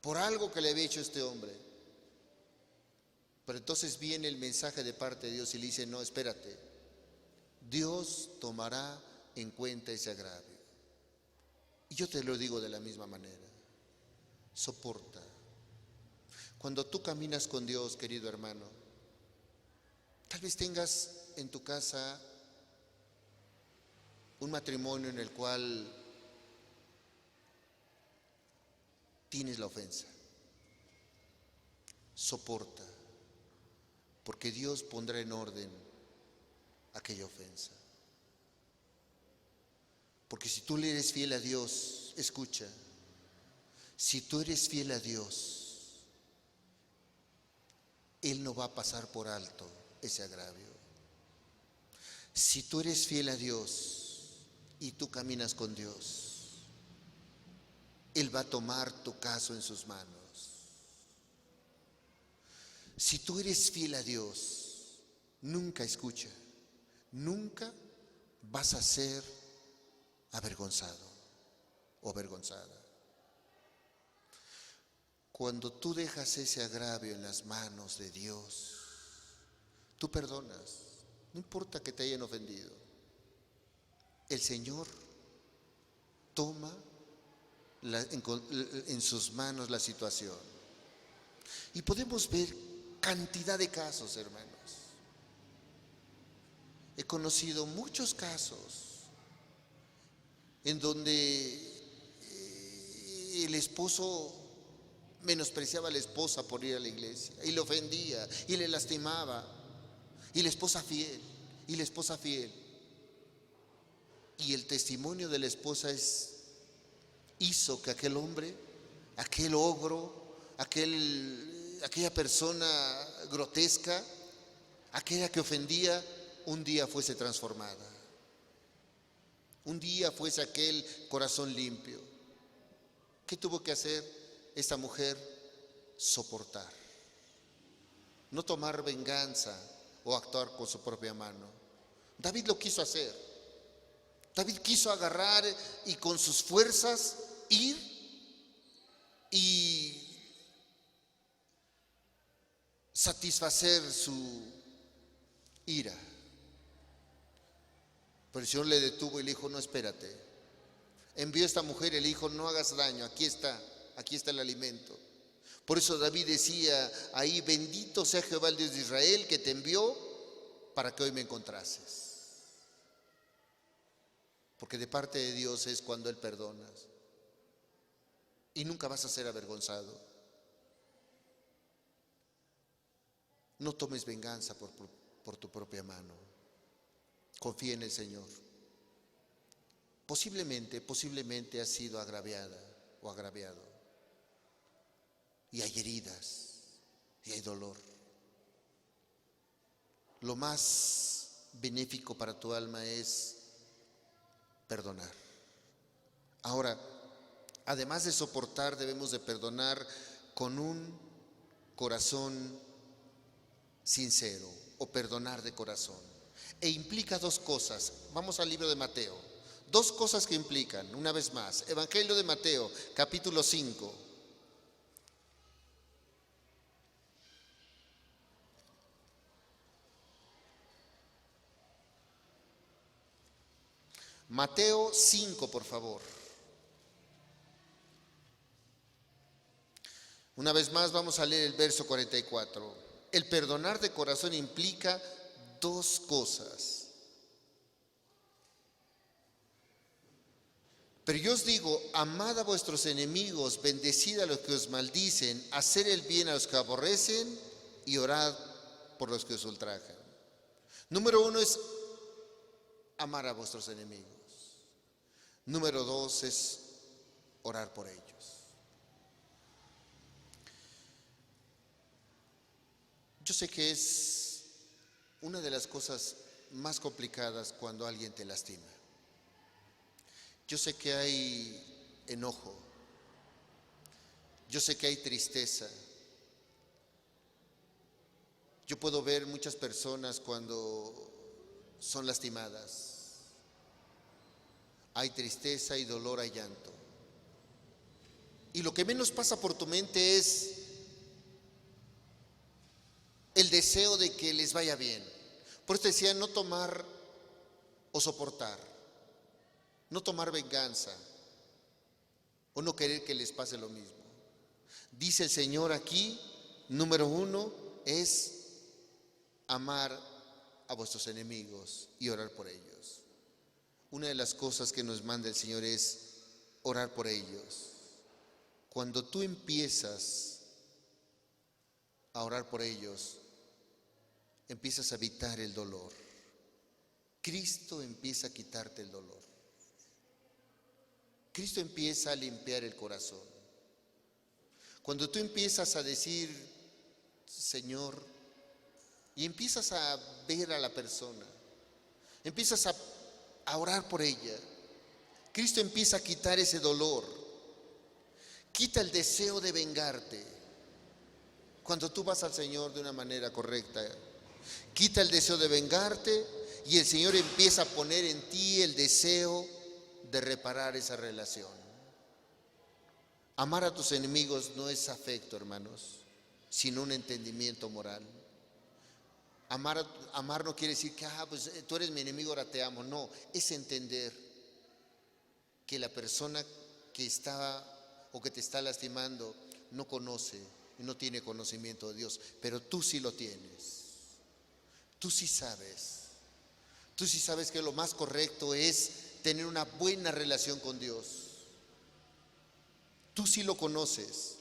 por algo que le había hecho este hombre. Pero entonces viene el mensaje de parte de Dios y le dice, no, espérate, Dios tomará en cuenta ese agravio. Y yo te lo digo de la misma manera, soporta. Cuando tú caminas con Dios, querido hermano, tal vez tengas en tu casa un matrimonio en el cual tienes la ofensa. Soporta, porque Dios pondrá en orden aquella ofensa. Porque si tú le eres fiel a Dios, escucha, si tú eres fiel a Dios, Él no va a pasar por alto ese agravio. Si tú eres fiel a Dios y tú caminas con Dios, Él va a tomar tu caso en sus manos. Si tú eres fiel a Dios, nunca, escucha, nunca vas a ser avergonzado o avergonzada. Cuando tú dejas ese agravio en las manos de Dios, tú perdonas, no importa que te hayan ofendido. El Señor toma en sus manos la situación. Y podemos ver cantidad de casos, hermanos. He conocido muchos casos en donde el esposo menospreciaba a la esposa por ir a la iglesia y le ofendía y le lastimaba, y la esposa fiel, y la esposa fiel. Y el testimonio de la esposa hizo que aquel hombre, aquel ogro, aquella persona grotesca, aquella que ofendía, un día fuese transformada. Un día fuese aquel corazón limpio. ¿Qué tuvo que hacer esta mujer? Soportar. No tomar venganza o actuar con su propia mano. David lo quiso hacer. David quiso agarrar y con sus fuerzas ir y satisfacer su ira. Pero el Señor le detuvo y le dijo, no, espérate. Envió a esta mujer y le dijo, no hagas daño, aquí está el alimento. Por eso David decía ahí, bendito sea Jehová el Dios de Israel que te envió para que hoy me encontrases. Porque de parte de Dios es cuando Él perdona. Y nunca vas a ser avergonzado. No tomes venganza por tu propia mano. Confía en el Señor. Posiblemente has sido agraviada o agraviado. Y hay heridas, y hay dolor. Lo más benéfico para tu alma es perdonar. Ahora, además de soportar, debemos de perdonar con un corazón sincero o perdonar de corazón. E implica dos cosas. Vamos al libro de Mateo. Dos cosas que implican, una vez más. Evangelio de Mateo, capítulo 5. Mateo 5, por favor. Una vez más vamos a leer el verso 44. El perdonar de corazón implica dos cosas. Pero yo os digo, amad a vuestros enemigos, bendecid a los que os maldicen, haced el bien a los que aborrecen y orad por los que os ultrajan. Número 1 es amar a vuestros enemigos. Número 2 es orar por ellos. Yo sé que es una de las cosas más complicadas cuando alguien te lastima. Yo sé que hay enojo. Yo sé que hay tristeza. Yo puedo ver muchas personas cuando son lastimadas. Hay tristeza, hay dolor, hay llanto. y lo que menos pasa por tu mente es el deseo de que les vaya bien. Por eso decía, no tomar o soportar, no tomar venganza o no querer que les pase lo mismo. Dice el Señor aquí, número 1, es amar a vuestros enemigos y orar por ellos. Una de las cosas que nos manda el Señor es orar por ellos. Cuando tú empiezas a orar por ellos, empiezas a evitar el dolor. Cristo empieza a quitarte el dolor. Cristo empieza a limpiar el corazón. Cuando tú empiezas a decir, Señor, y empiezas a ver a la persona, empiezas a orar por ella, Cristo empieza a quitar ese dolor, quita el deseo de vengarte. Cuando tú vas al Señor de una manera correcta, quita el deseo de vengarte y el Señor empieza a poner en ti el deseo de reparar esa relación. Amar a tus enemigos no es afecto, hermanos, sino un entendimiento moral. Amar no quiere decir que pues tú eres mi enemigo, ahora te amo. No, es entender que la persona que está o que te está lastimando no conoce y no tiene conocimiento de Dios, pero tú sí lo tienes. Tú sí sabes. Tú sí sabes que lo más correcto es tener una buena relación con Dios. Tú sí lo conoces.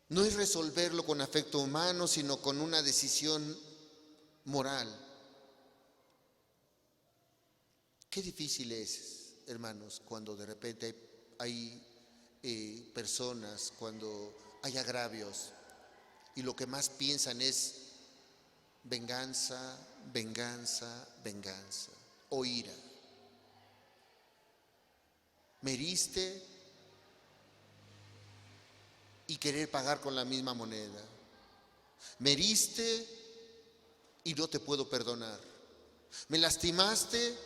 No es resolverlo con afecto humano, sino con una decisión moral. Qué difícil es, hermanos, cuando de repente hay personas, cuando hay agravios y lo que más piensan es venganza, venganza, venganza o ira. Me heriste y querer pagar con la misma moneda. Me heriste y no te puedo perdonar. Me lastimaste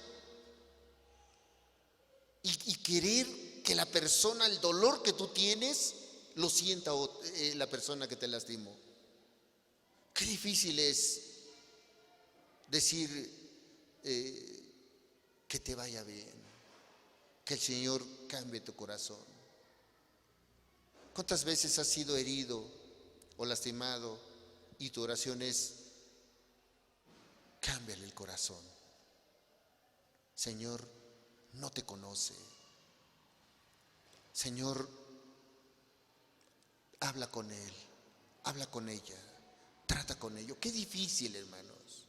y querer que la persona, el dolor que tú tienes, lo sienta la persona que te lastimó. Qué difícil es decir que te vaya bien, que el Señor cambie tu corazón. ¿Cuántas veces has sido herido o lastimado y tu oración es, cámbiale el corazón? Señor, no te conoce. Señor, habla con él, habla con ella, trata con ello. Qué difícil, hermanos.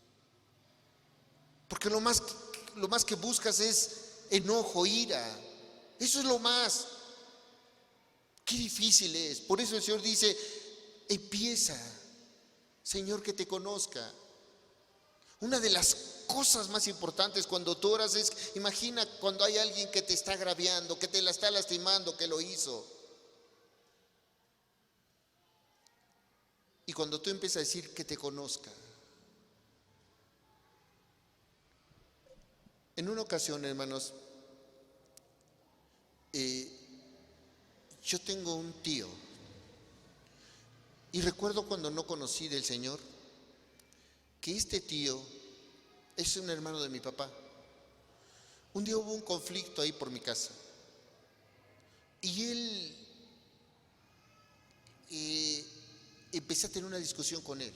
Porque lo más que buscas es enojo, ira. Eso es lo más. Qué difícil es. Por eso el Señor dice, empieza, Señor, que te conozca. Una de las cosas más importantes cuando tú oras es, imagina cuando hay alguien que te está agraviando, que te la está lastimando, que lo hizo. Y cuando tú empiezas a decir que te conozca. En una ocasión, hermanos, yo tengo un tío y recuerdo cuando no conocí del Señor que este tío es un hermano de mi papá. Un día hubo un conflicto ahí por mi casa y él empecé a tener una discusión con él,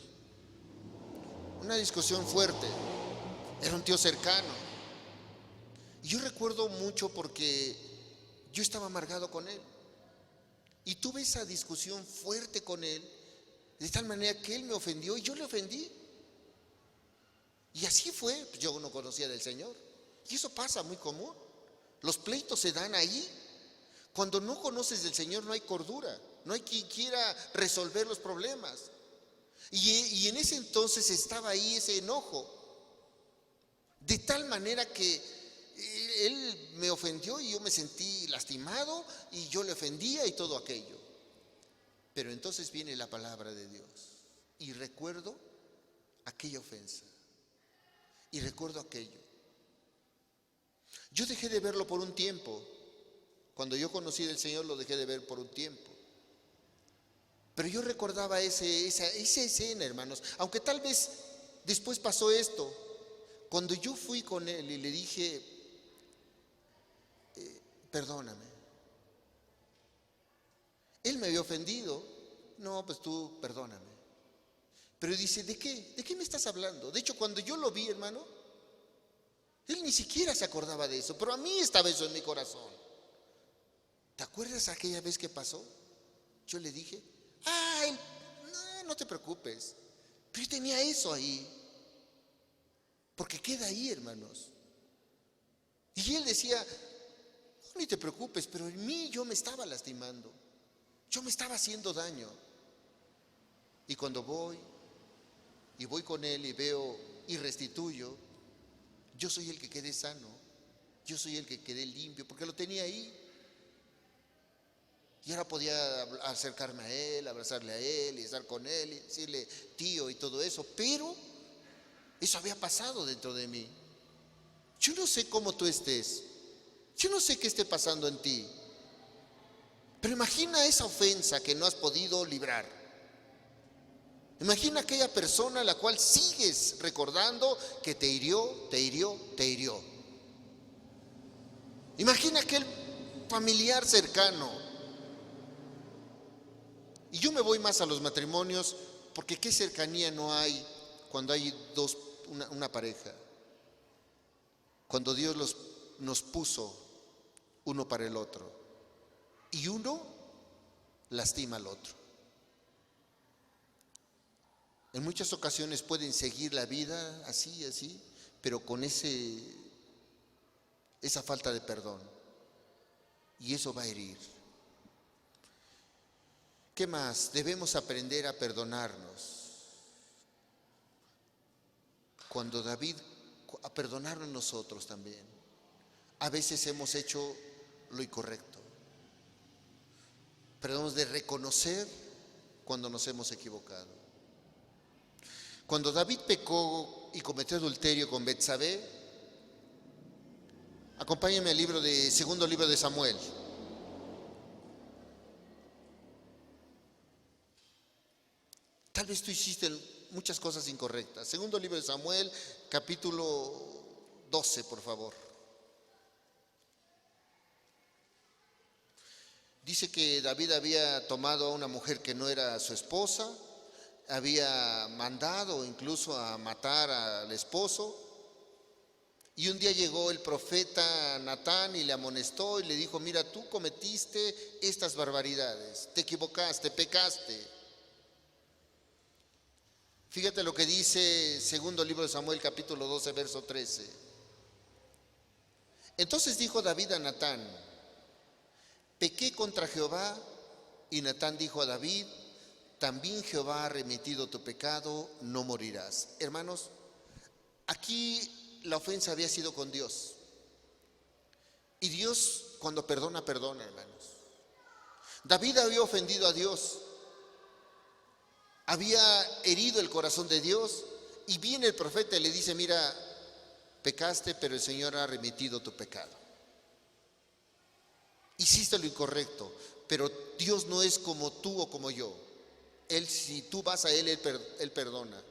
una discusión fuerte. Era un tío cercano y yo recuerdo mucho porque yo estaba amargado con él. Y tuve esa discusión fuerte con él, de tal manera que él me ofendió y yo le ofendí. Y así fue, yo no conocía del Señor. Y eso pasa muy común. Los pleitos se dan ahí. Cuando no conoces del Señor no hay cordura, no hay quien quiera resolver los problemas. Y en ese entonces estaba ahí ese enojo. De tal manera que él me ofendió y yo me sentí lastimado y yo le ofendía y todo aquello. Pero entonces viene la palabra de Dios y recuerdo aquella ofensa y recuerdo aquello. Yo dejé de verlo por un tiempo Cuando yo conocí del Señor lo dejé de ver por un tiempo. Pero yo recordaba esa escena, hermanos. Aunque tal vez después pasó esto. Cuando yo fui con él y le dije, perdóname. Él me había ofendido. No, pues tú perdóname. Pero dice, ¿de qué? ¿De qué me estás hablando? De hecho, cuando yo lo vi, hermano, él ni siquiera se acordaba de eso. Pero a mí estaba eso en mi corazón. ¿Te acuerdas aquella vez que pasó? Yo le dije, ay, no te preocupes. Pero yo tenía eso ahí. Porque queda ahí, hermanos. Y él decía, no, ni te preocupes, pero en mí yo me estaba lastimando. Yo me estaba haciendo daño. Y cuando voy con él y veo y restituyo, yo soy el que quedé sano. Yo soy el que quedé limpio, porque lo tenía ahí. Y ahora podía acercarme a él, abrazarle a él y estar con él y decirle tío y todo eso. Pero eso había pasado dentro de mí. Yo no sé cómo tú estés. Yo no sé qué esté pasando en ti. Pero imagina esa ofensa que no has podido librar. Imagina aquella persona a la cual sigues recordando que te hirió, te hirió, te hirió. Imagina aquel familiar cercano. Y yo me voy más a los matrimonios porque qué cercanía no hay cuando hay una pareja. Cuando Dios nos puso uno para el otro y uno lastima al otro. En muchas ocasiones pueden seguir la vida así, pero con esa falta de perdón. Y eso va a herir. ¿Qué más? Debemos aprender a perdonarnos. Cuando David, a perdonarnos nosotros también. A veces hemos hecho lo incorrecto. Pero debemos de reconocer cuando nos hemos equivocado. Cuando David pecó y cometió adulterio con Betsabé, acompáñenme al segundo libro de Samuel. Tal vez tú hiciste muchas cosas incorrectas. Segundo libro de Samuel, capítulo 12, por favor. Dice que David había tomado a una mujer que no era su esposa, había mandado incluso a matar al esposo. Y un día llegó el profeta Natán y le amonestó y le dijo, mira, tú cometiste estas barbaridades, te equivocaste, pecaste. Fíjate lo que dice segundo libro de Samuel, capítulo 12, verso 13. Entonces dijo David a Natán, pequé contra Jehová, y Natán dijo a David, también Jehová ha remitido tu pecado, no morirás. Hermanos, aquí la ofensa había sido con Dios. Y Dios cuando perdona, perdona, hermanos. David había ofendido a Dios. Había herido el corazón de Dios y viene el profeta y le dice, mira, pecaste, pero el Señor ha remitido tu pecado. Hiciste lo incorrecto, pero Dios no es como tú o como yo. Él, si tú vas a Él, Él perdona.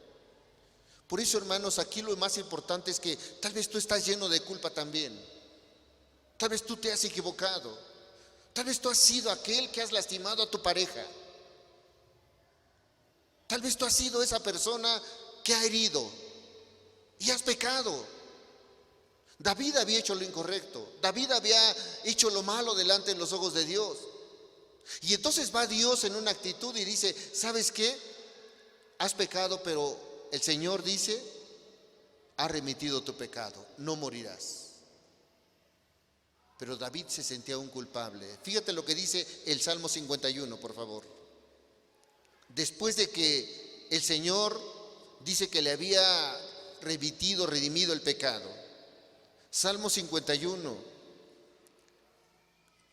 Por eso, hermanos, aquí lo más importante es que tal vez tú estás lleno de culpa también. Tal vez tú te has equivocado. Tal vez tú has sido aquel que has lastimado a tu pareja. Tal vez tú has sido esa persona que ha herido y has pecado. David había hecho lo incorrecto. David había hecho lo malo delante de los ojos de Dios. Y entonces va Dios en una actitud y dice, ¿sabes qué? Has pecado, pero el Señor dice, ha remitido tu pecado, no morirás. Pero David se sentía un culpable. Fíjate lo que dice el Salmo 51, por favor. Después de que el Señor dice que le había redimido el pecado. Salmo 51,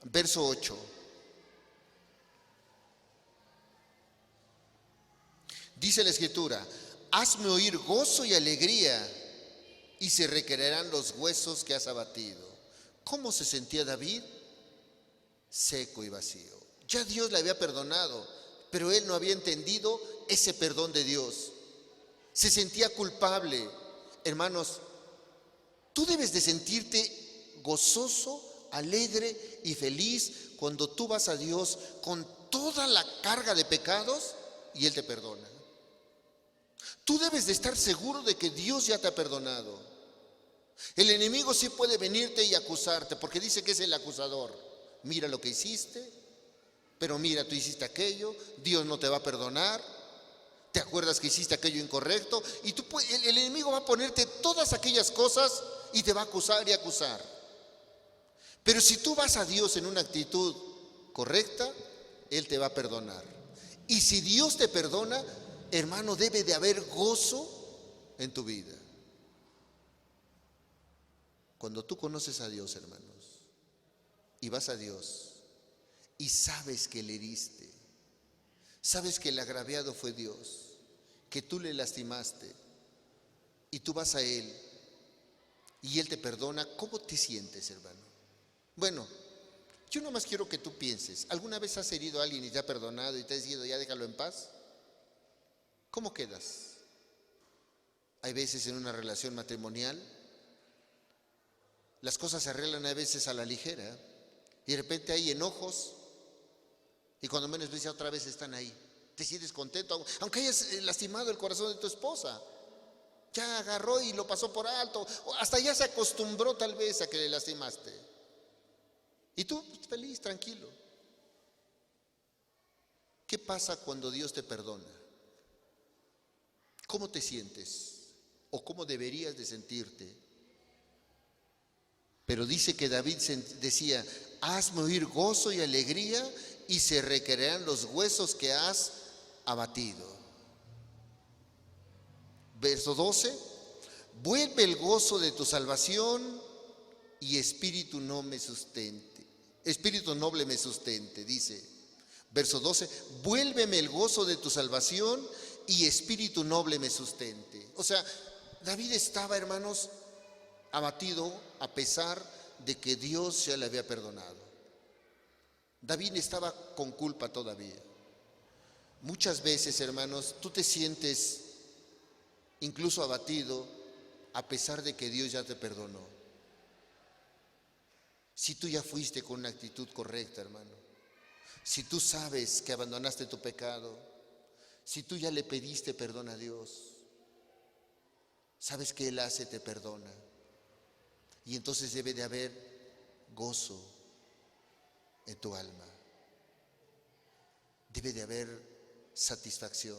verso 8. Dice la Escritura, hazme oír gozo y alegría, y se requerirán los huesos que has abatido. ¿Cómo se sentía David? seco y vacío. Ya Dios le había perdonado, pero él no había entendido ese perdón de Dios. Se sentía culpable. Hermanos, tú debes de sentirte gozoso, alegre y feliz cuando tú vas a Dios con toda la carga de pecados y Él te perdona. Tú debes de estar seguro de que Dios ya te ha perdonado. El enemigo sí puede venirte y acusarte, porque dice que es el acusador. Mira lo que hiciste, pero mira, tú hiciste aquello, Dios no te va a perdonar. ¿Te acuerdas que hiciste aquello incorrecto? Y el enemigo va a ponerte todas aquellas cosas y te va a acusar y acusar. Pero si tú vas a Dios en una actitud correcta, Él te va a perdonar. Y si Dios te perdona, hermano, debe de haber gozo en tu vida. Cuando tú conoces a Dios, hermanos, y vas a Dios y sabes que le heriste, sabes que el agraviado fue Dios, que tú le lastimaste, y tú vas a Él y Él te perdona, ¿cómo te sientes, hermano? Bueno, yo nomás quiero que tú pienses, ¿alguna vez has herido a alguien y te ha perdonado y te has dicho ya déjalo en paz? ¿Cómo quedas? Hay veces en una relación matrimonial las cosas se arreglan a veces a la ligera y de repente hay enojos y cuando menos ves ya otra vez están ahí. Te sientes contento, aunque hayas lastimado el corazón de tu esposa. Ya agarró y lo pasó por alto, o hasta ya se acostumbró tal vez a que le lastimaste. Y tú feliz, tranquilo. ¿Qué pasa cuando Dios te perdona? ¿Cómo te sientes? ¿O cómo deberías de sentirte? Pero dice que David decía, hazme oír gozo y alegría y se requerirán los huesos que has abatido. Verso 12, vuelve el gozo de tu salvación y espíritu noble me sustente, dice. Verso 12, vuélveme el gozo de tu salvación y espíritu noble me sustente. O sea, David estaba, hermanos, abatido a pesar de que Dios ya le había perdonado. David estaba con culpa todavía. Muchas veces, hermanos, tú te sientes incluso abatido a pesar de que Dios ya te perdonó. Si tú ya fuiste con una actitud correcta, hermano, si tú sabes que abandonaste tu pecado, si tú ya le pediste perdón a Dios, sabes que Él hace, te perdona. Y entonces debe de haber gozo en tu alma. Debe de haber satisfacción.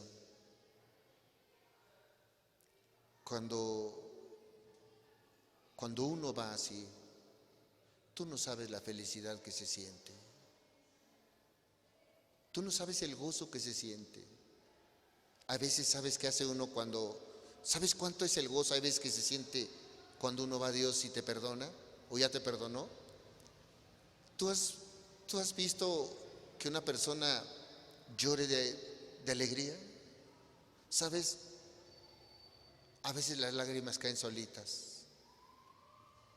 Cuando uno va así, tú no sabes la felicidad que se siente. Tú no sabes el gozo que se siente. A veces sabes qué hace uno ¿sabes cuánto es el gozo? Hay veces que se siente cuando uno va a Dios y te perdona, o ya te perdonó. ¿Tú has visto que una persona llore de alegría? ¿Sabes? A veces las lágrimas caen solitas,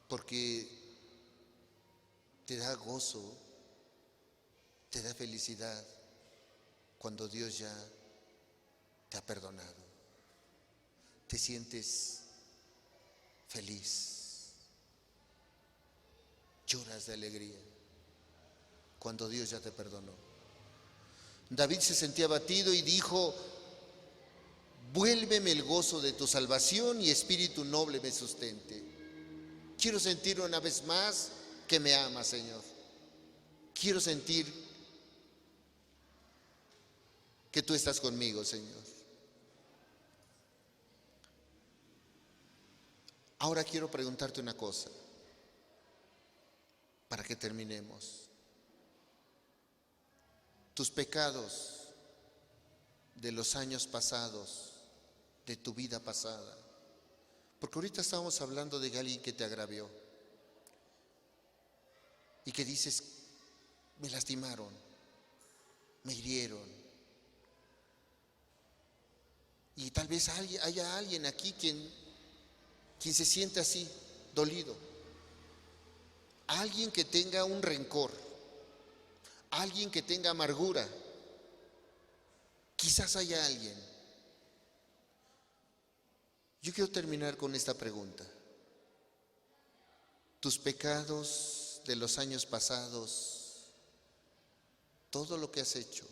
porque te da gozo, te da felicidad cuando Dios ya te ha perdonado. Te sientes feliz, lloras de alegría cuando Dios ya te perdonó. David se sentía abatido y dijo, vuélveme el gozo de tu salvación y espíritu noble me sustente. Quiero sentir una vez más que me amas, Señor. Quiero sentir que tú estás conmigo, Señor. Ahora quiero preguntarte una cosa, para que terminemos. Tus pecados de los años pasados, de tu vida pasada, porque ahorita estábamos hablando de alguien que te agravió y que dices, me lastimaron, me hirieron. Y tal vez haya alguien aquí quien se siente así, dolido. Alguien que tenga un rencor, alguien que tenga amargura. Quizás haya alguien. Yo quiero terminar con esta pregunta. ¿Tus pecados de los años pasados, todo lo que has hecho,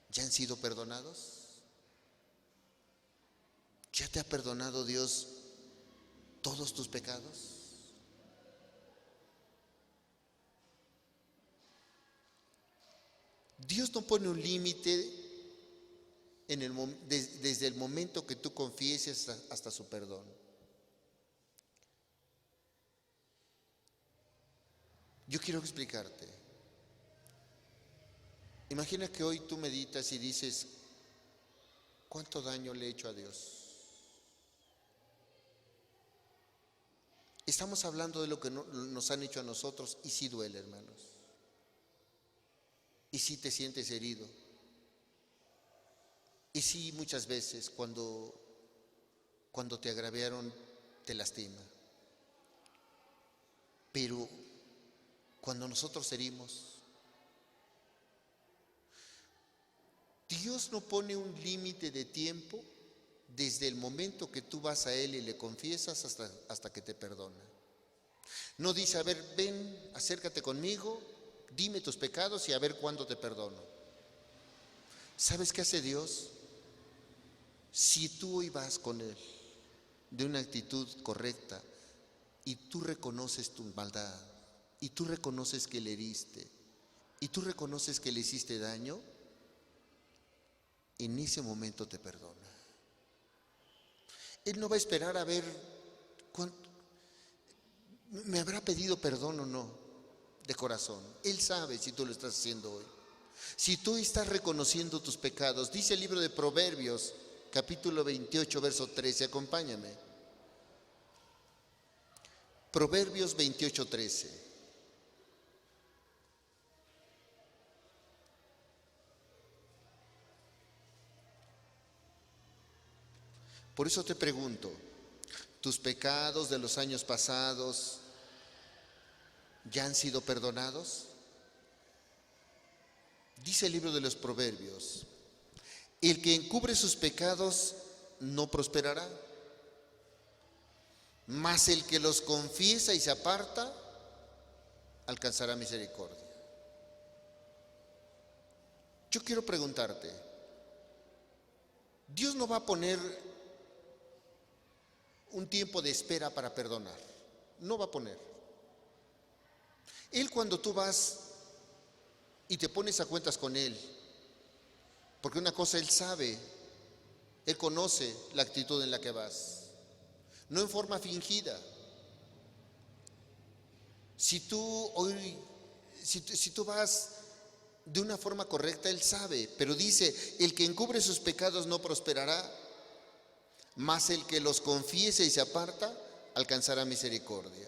ya han sido perdonados? ¿Ya te ha perdonado Dios todos tus pecados? Dios no pone un límite desde el momento que tú confieses hasta su perdón. Yo quiero explicarte. Imagina que hoy tú meditas y dices, ¿cuánto daño le he hecho a Dios? Estamos hablando de lo que nos han hecho a nosotros y sí duele, hermanos. Y sí te sientes herido. Y sí muchas veces cuando te agraviaron te lastima. Pero cuando nosotros herimos, Dios no pone un límite de tiempo desde el momento que tú vas a Él y le confiesas hasta que te perdona. No dice, a ver, ven, acércate conmigo, dime tus pecados y a ver cuándo te perdono. ¿Sabes qué hace Dios? Si tú hoy vas con Él de una actitud correcta y tú reconoces tu maldad y tú reconoces que le heriste y tú reconoces que le hiciste daño, en ese momento te perdona. Él no va a esperar a ver cuánto me habrá pedido perdón o no de corazón. Él sabe si tú lo estás haciendo hoy. Si tú estás reconociendo tus pecados, dice el libro de Proverbios, capítulo 28, verso 13, acompáñame. Proverbios 28, 13. Por eso te pregunto, ¿tus pecados de los años pasados ya han sido perdonados? Dice el libro de los Proverbios, el que encubre sus pecados no prosperará, mas el que los confiesa y se aparta alcanzará misericordia. Yo quiero preguntarte, Dios no va a poner un tiempo de espera para perdonar, no va a poner. Él, cuando tú vas y te pones a cuentas con Él, porque una cosa Él sabe, Él conoce la actitud en la que vas, no en forma fingida. Si tú vas de una forma correcta, Él sabe, pero dice, el que encubre sus pecados no prosperará, mas el que los confiese y se aparta alcanzará misericordia.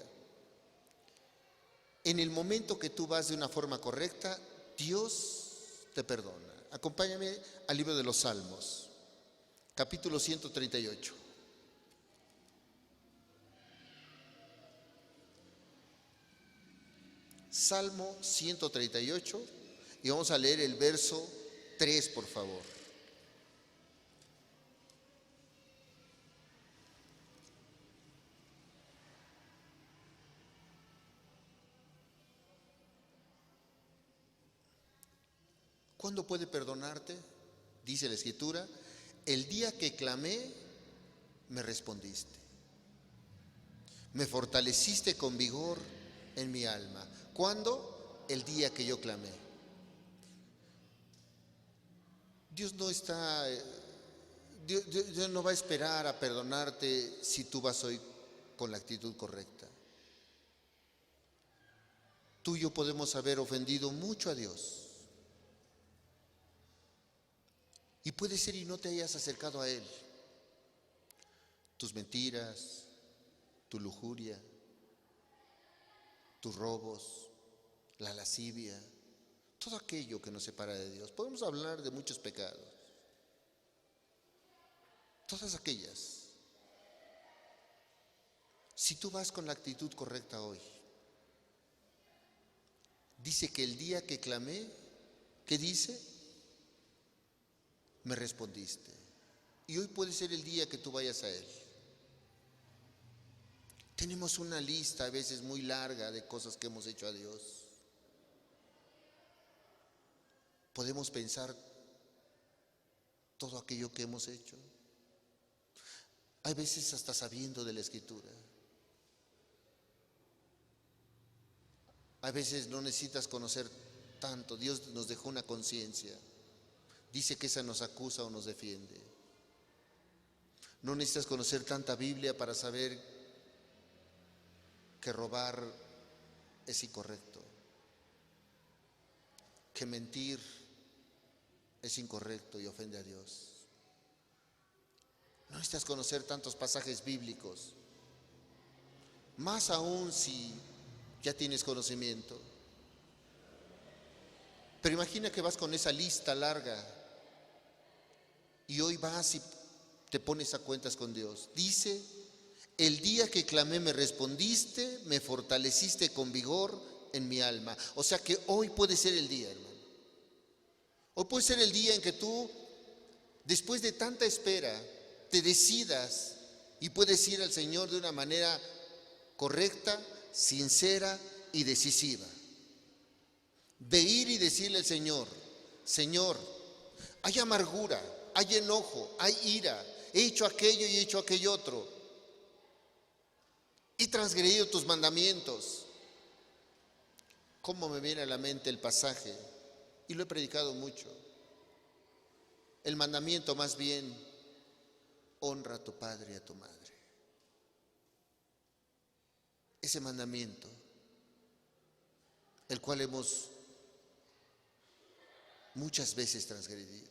En el momento que tú vas de una forma correcta, Dios te perdona. Acompáñame al libro de los Salmos, capítulo 138. Salmo 138, y vamos a leer el verso 3, por favor. ¿Cuándo puede perdonarte? Dice la Escritura, el día que clamé, me respondiste. Me fortaleciste con vigor en mi alma. ¿Cuándo? El día que yo clamé. Dios no va a esperar a perdonarte si tú vas hoy con la actitud correcta. Tú y yo podemos haber ofendido mucho a Dios. Y puede ser y no te hayas acercado a Él. Tus mentiras, tu lujuria, tus robos, la lascivia, todo aquello que nos separa de Dios. Podemos hablar de muchos pecados. Todas aquellas. Si tú vas con la actitud correcta hoy, Dice que el día que clamé, ¿qué dice? Me respondiste. Y hoy puede ser el día que tú vayas a Él. Tenemos una lista a veces muy larga de cosas que hemos hecho a Dios. Podemos pensar todo aquello que hemos hecho. Hay veces hasta sabiendo de la Escritura. A veces no necesitas conocer tanto. Dios nos dejó una conciencia. Dice que esa nos acusa o nos defiende. No necesitas conocer tanta Biblia para saber que robar es incorrecto, que mentir es incorrecto y ofende a Dios. No necesitas conocer tantos pasajes bíblicos, más aún si ya tienes conocimiento. Pero imagina que vas con esa lista larga y hoy vas y te pones a cuentas con Dios. Dice: el día que clamé me respondiste, me fortaleciste con vigor en mi alma. O sea que hoy puede ser el día, hermano. Hoy puede ser el día en que tú, después de tanta espera, te decidas y puedes ir al Señor de una manera correcta, sincera y decisiva. De ir y decirle al Señor: Señor, hay amargura, hay enojo, hay ira, he hecho aquello y he hecho aquello otro. He transgredido tus mandamientos. ¿Cómo me viene a la mente el pasaje? Y lo he predicado mucho. El mandamiento más bien: honra a tu padre y a tu madre. Ese mandamiento, el cual hemos muchas veces transgredido.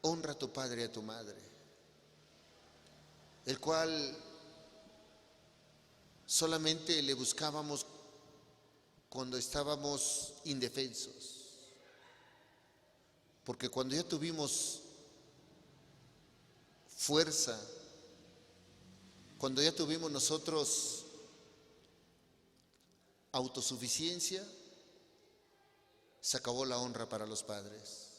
Honra a tu padre y a tu madre, el cual solamente le buscábamos cuando estábamos indefensos. Porque cuando ya tuvimos fuerza, cuando ya tuvimos nosotros autosuficiencia, se acabó la honra para los padres.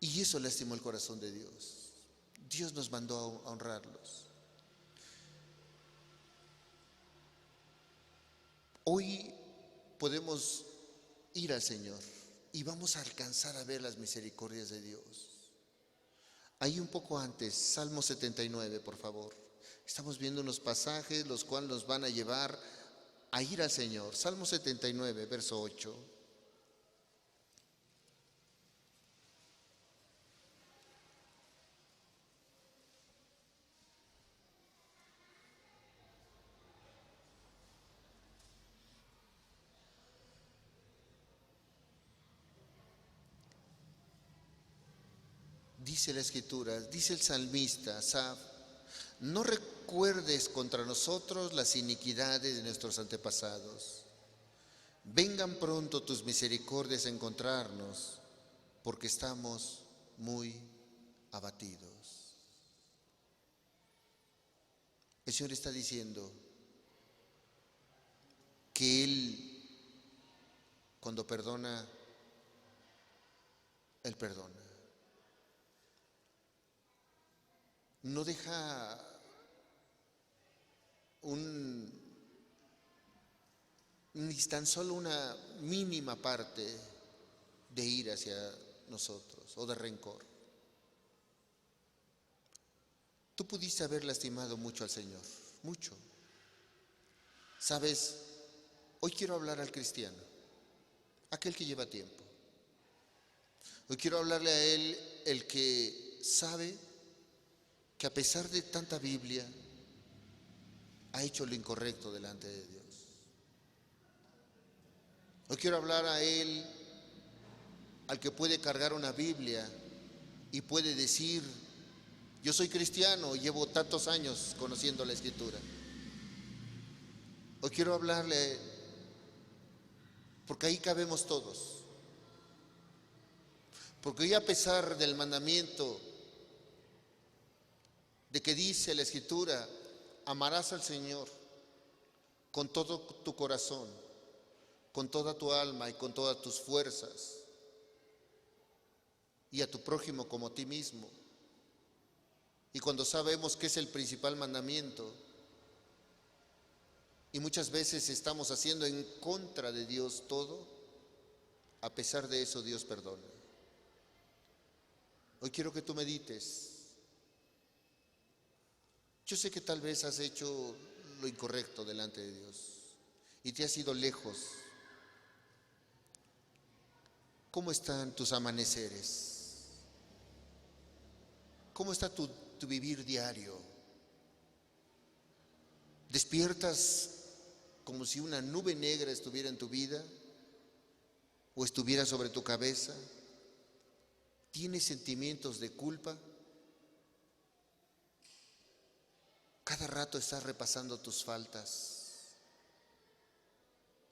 Y eso lastimó el corazón de Dios. Dios nos mandó a honrarlos. Hoy podemos ir al Señor y vamos a alcanzar a ver las misericordias de Dios. Ahí un poco antes, Salmo 79, por favor. Estamos viendo unos pasajes los cuales nos van a llevar a ir al Señor. Salmo 79, verso 8. Dice la Escritura, dice el salmista Asaf: no recuerdes contra nosotros las iniquidades de nuestros antepasados. Vengan pronto tus misericordias a encontrarnos, porque estamos muy abatidos. El Señor está diciendo que Él, cuando perdona, Él perdona. No deja ni tan solo una mínima parte de ira hacia nosotros o de rencor. Tú pudiste haber lastimado mucho al Señor, mucho. ¿Sabes? Hoy quiero hablar al cristiano, aquel que lleva tiempo. Hoy quiero hablarle a él, el que sabe que a pesar de tanta Biblia, ha hecho lo incorrecto delante de Dios. Hoy quiero hablar a él, al que puede cargar una Biblia y puede decir: yo soy cristiano, llevo tantos años conociendo la Escritura. Hoy quiero hablarle, porque ahí cabemos todos. Porque hoy, a pesar del mandamiento de que dice la Escritura amarás al Señor con todo tu corazón, con toda tu alma y con todas tus fuerzas, y a tu prójimo como a ti mismo. Y cuando sabemos que es el principal mandamiento, y muchas veces estamos haciendo en contra de Dios todo, a pesar de eso Dios perdona. Hoy quiero que tú medites. Yo sé que tal vez has hecho lo incorrecto delante de Dios y te has ido lejos. ¿Cómo están tus amaneceres? ¿Cómo está tu vivir diario? ¿Despiertas como si una nube negra estuviera en tu vida o estuviera sobre tu cabeza? ¿Tienes sentimientos de culpa? Cada rato estás repasando tus faltas.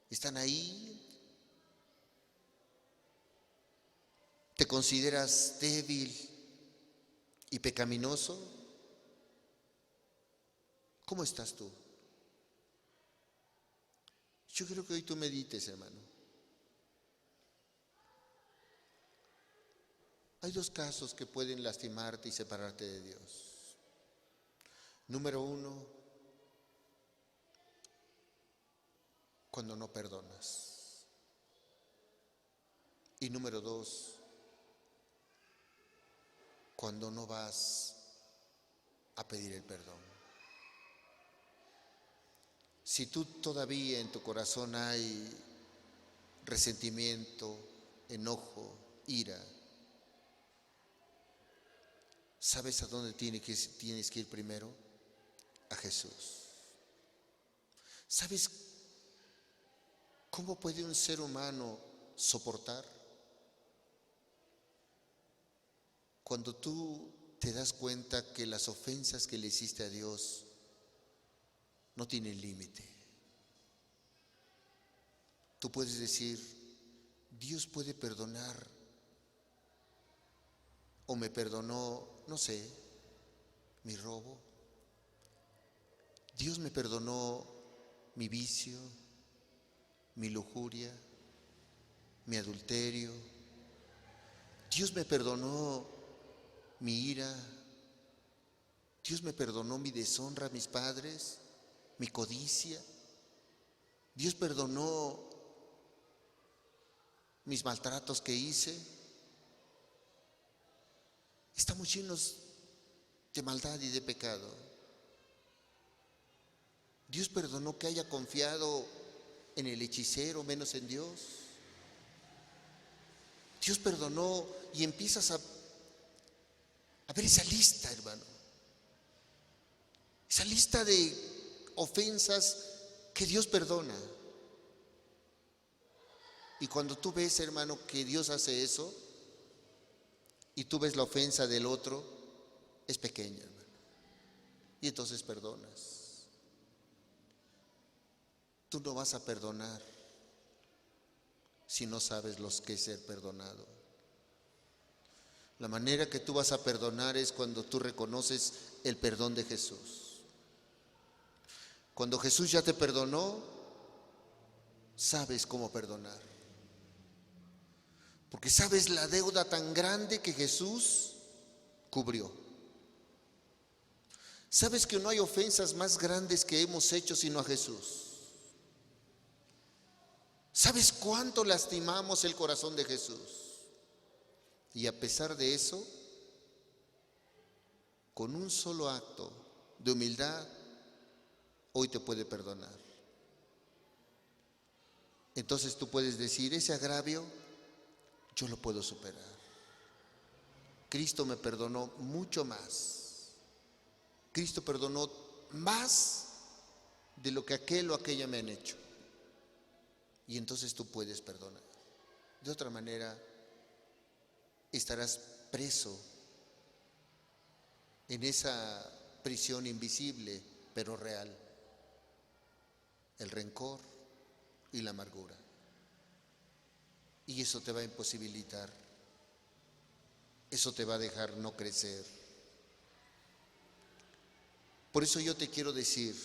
¿Están ahí? ¿Te consideras débil y pecaminoso? ¿Cómo estás tú? Yo creo que hoy tú medites, hermano. Hay dos casos que pueden lastimarte y separarte de Dios. Número uno, cuando no perdonas. Y número dos, cuando no vas a pedir el perdón. Si tú todavía en tu corazón hay resentimiento, enojo, ira, ¿sabes a dónde tienes que ir primero? A Jesús. ¿Sabes cómo puede un ser humano soportar? Cuando tú te das cuenta que las ofensas que le hiciste a Dios no tienen límite. Tú puedes decir, Dios puede perdonar, o me perdonó, no sé, mi robo. Dios me perdonó mi vicio, mi lujuria, mi adulterio. Dios me perdonó mi ira. Dios me perdonó mi deshonra a mis padres, mi codicia. Dios perdonó mis maltratos que hice. Estamos llenos de maldad y de pecado. Dios perdonó que haya confiado en el hechicero menos en Dios. Dios perdonó y empiezas a ver esa lista, hermano. Esa lista de ofensas que Dios perdona. Y cuando tú ves, hermano, que Dios hace eso y tú ves la ofensa del otro, es pequeña, hermano. Y entonces perdonas. Tú no vas a perdonar si no sabes lo que es ser perdonado. La manera que tú vas a perdonar es cuando tú reconoces el perdón de Jesús. Cuando Jesús ya te perdonó, sabes cómo perdonar. Porque sabes la deuda tan grande que Jesús cubrió. Sabes que no hay ofensas más grandes que hemos hecho sino a Jesús. ¿Sabes cuánto lastimamos el corazón de Jesús? Y a pesar de eso, con un solo acto de humildad, hoy te puede perdonar. Entonces tú puedes decir, ese agravio yo lo puedo superar. Cristo me perdonó mucho más. Cristo perdonó más de lo que aquel o aquella me han hecho. Y entonces tú puedes perdonar. De otra manera, estarás preso en esa prisión invisible, pero real. El rencor y la amargura. Y eso te va a imposibilitar. Eso te va a dejar no crecer. Por eso yo te quiero decir,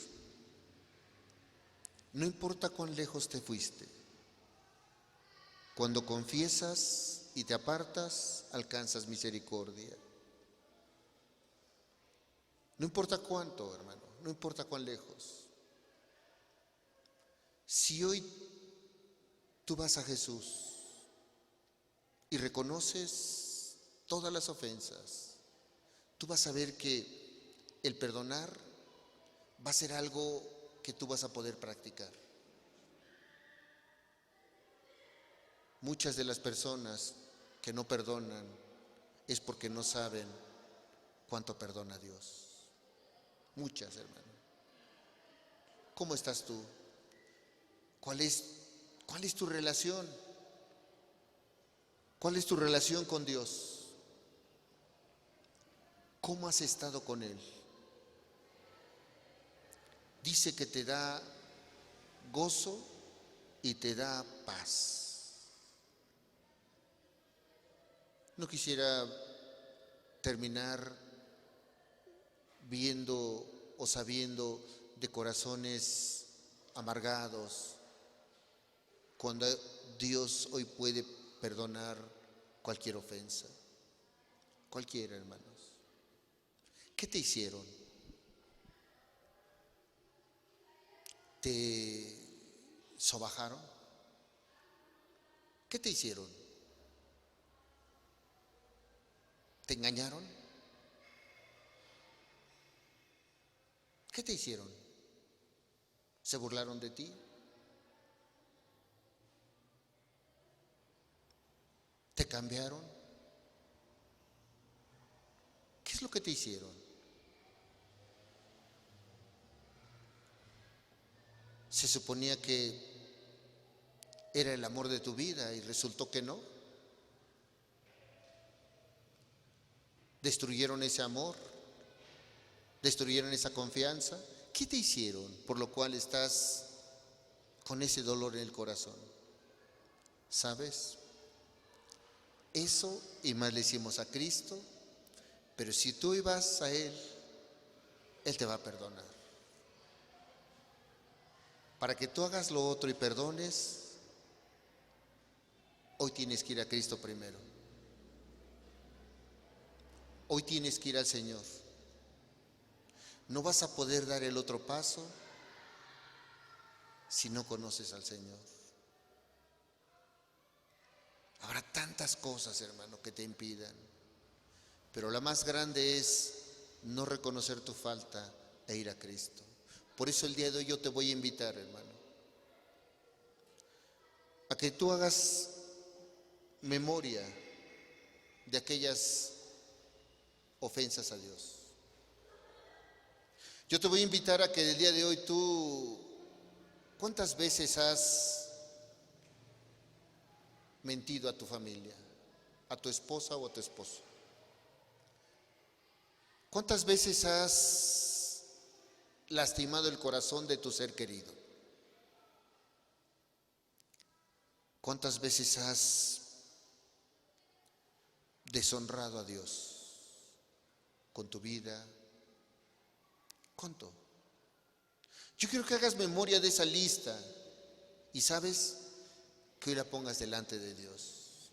no importa cuán lejos te fuiste, cuando confiesas y te apartas, alcanzas misericordia. No importa cuánto, hermano, no importa cuán lejos. Si hoy tú vas a Jesús y reconoces todas las ofensas, tú vas a ver que el perdonar va a ser algo que tú vas a poder practicar. Muchas de las personas que no perdonan es porque no saben cuánto perdona Dios. Muchas, hermano. ¿Cómo estás tú? ¿Cuál es tu relación? ¿Cuál es tu relación con Dios? ¿Cómo has estado con Él? Dice que te da gozo y te da paz. No quisiera terminar viendo o sabiendo de corazones amargados, cuando Dios hoy puede perdonar cualquier ofensa, cualquiera, hermanos. ¿Qué te hicieron? ¿Te sobajaron? ¿Qué te hicieron? ¿Te engañaron? ¿Qué te hicieron? ¿Se burlaron de ti? ¿Te cambiaron? ¿Qué es lo que te hicieron? Se suponía que era el amor de tu vida y resultó que no. Destruyeron ese amor, destruyeron esa confianza. ¿Qué te hicieron por lo cual estás con ese dolor en el corazón? ¿Sabes? Eso y más le hicimos a Cristo, pero si tú ibas a Él, Él te va a perdonar. Para que tú hagas lo otro y perdones, hoy tienes que ir a Cristo primero. Hoy tienes que ir al Señor. No vas a poder dar el otro paso si no conoces al Señor. Habrá tantas cosas, hermano, que te impidan, pero la más grande es no reconocer tu falta e ir a Cristo. Por eso el día de hoy yo te voy a invitar, hermano, a que tú hagas memoria de aquellas ofensas a Dios. Yo te voy a invitar a que el día de hoy tú, ¿cuántas veces has mentido a tu familia, a tu esposa o a tu esposo? ¿Cuántas veces has lastimado el corazón de tu ser querido? ¿Cuántas veces has deshonrado a Dios con tu vida? ¿Cuánto? Yo quiero que hagas memoria de esa lista y sabes que hoy la pongas delante de Dios.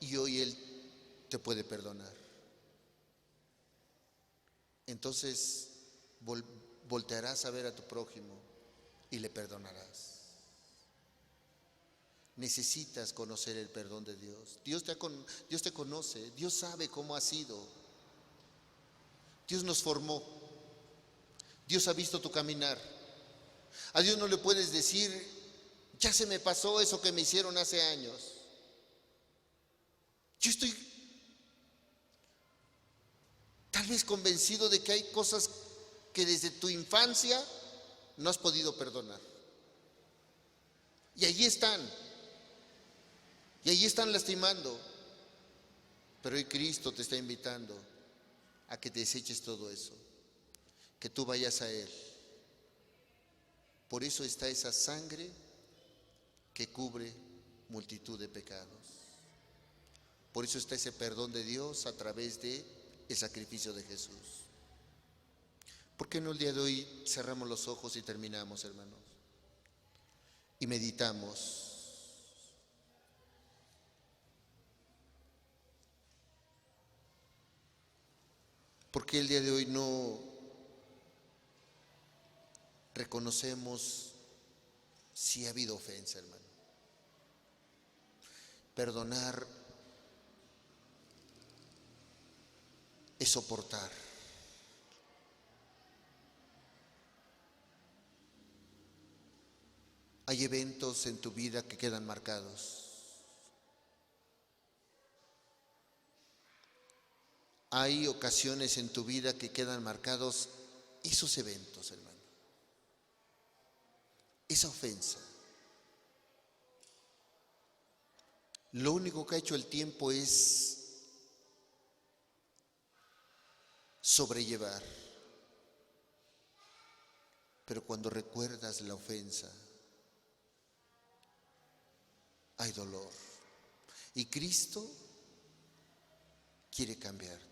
Y hoy Él te puede perdonar. Entonces voltearás a ver a tu prójimo y le perdonarás. Necesitas conocer el perdón de Dios. Dios te conoce, Dios sabe cómo has sido. Dios nos formó. Dios ha visto tu caminar. A Dios no le puedes decir, ya se me pasó eso que me hicieron hace años. Yo estoy tal vez convencido de que hay cosas que desde tu infancia no has podido perdonar. Y allí están. Y allí están lastimando. Pero hoy Cristo te está invitando a que te deseches todo eso, que tú vayas a Él. Por eso está esa sangre que cubre multitud de pecados. Por eso está ese perdón de Dios a través de el sacrificio de Jesús. ¿Por qué no el día de hoy cerramos los ojos y terminamos, hermanos? Y meditamos. ¿Por qué el día de hoy no reconocemos si ha habido ofensa, hermano? Perdonar es soportar. Hay eventos en tu vida que quedan marcados. Hay ocasiones en tu vida que quedan marcados esos eventos, hermano. Esa ofensa. Lo único que ha hecho el tiempo es sobrellevar. Pero cuando recuerdas la ofensa, hay dolor. Y Cristo quiere cambiarte.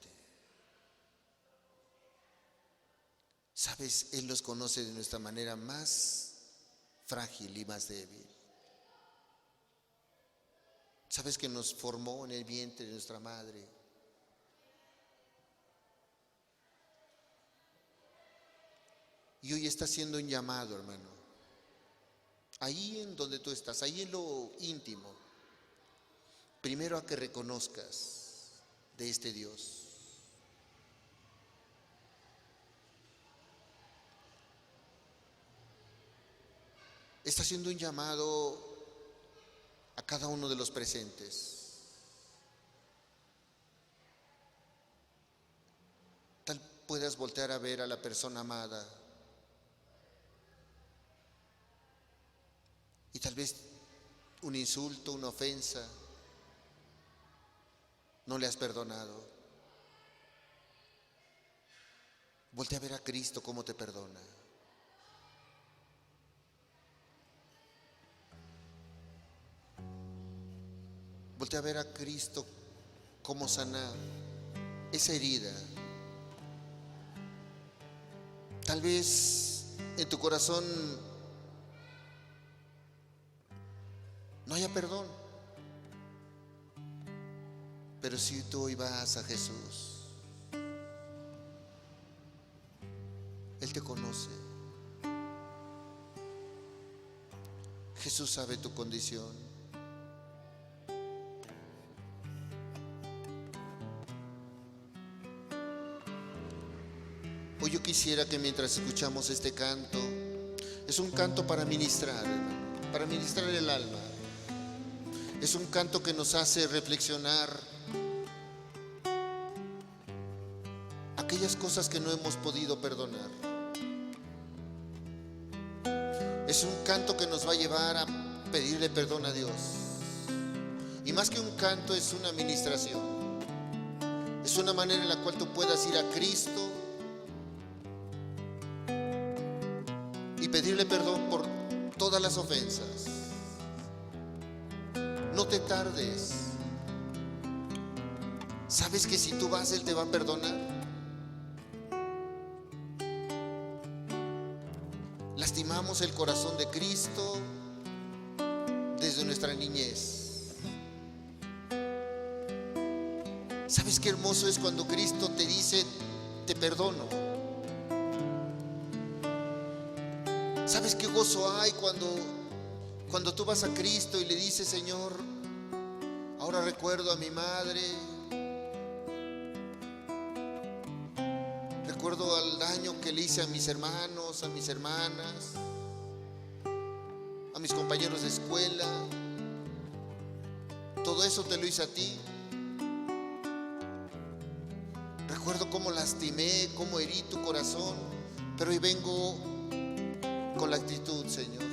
Sabes, Él nos conoce de nuestra manera más frágil y más débil. Sabes que nos formó en el vientre de nuestra madre. Y hoy está haciendo un llamado, hermano. Ahí en donde tú estás, ahí en lo íntimo. Primero a que reconozcas de este Dios. Está haciendo un llamado a cada uno de los presentes. Tal puedas voltear a ver a la persona amada y tal vez un insulto, una ofensa, no le has perdonado. Voltea a ver a Cristo cómo te perdona. Voltea a ver a Cristo cómo sana esa herida. Tal vez en tu corazón no haya perdón, pero si tú hoy vas a Jesús, Él te conoce. Jesús sabe tu condición. Hoy yo quisiera que mientras escuchamos este canto, es un canto para ministrar, hermano, para ministrar el alma. Es un canto que nos hace reflexionar aquellas cosas que no hemos podido perdonar. Es un canto que nos va a llevar a pedirle perdón a Dios. Y más que un canto, es una ministración. Es una manera en la cual tú puedas ir a Cristo y pedirle perdón por todas las ofensas. No te tardes. ¿Sabes que si tú vas, Él te va a perdonar? Lastimamos el corazón de Cristo desde nuestra niñez. ¿Sabes qué hermoso es cuando Cristo te dice, te perdono? ¿Sabes qué gozo hay cuando tú vas a Cristo y le dices, Señor, ahora recuerdo a mi madre, recuerdo al daño que le hice a mis hermanos, a mis hermanas, a mis compañeros de escuela, todo eso te lo hice a ti. Recuerdo cómo lastimé, cómo herí tu corazón, pero hoy vengo con la actitud, Señor.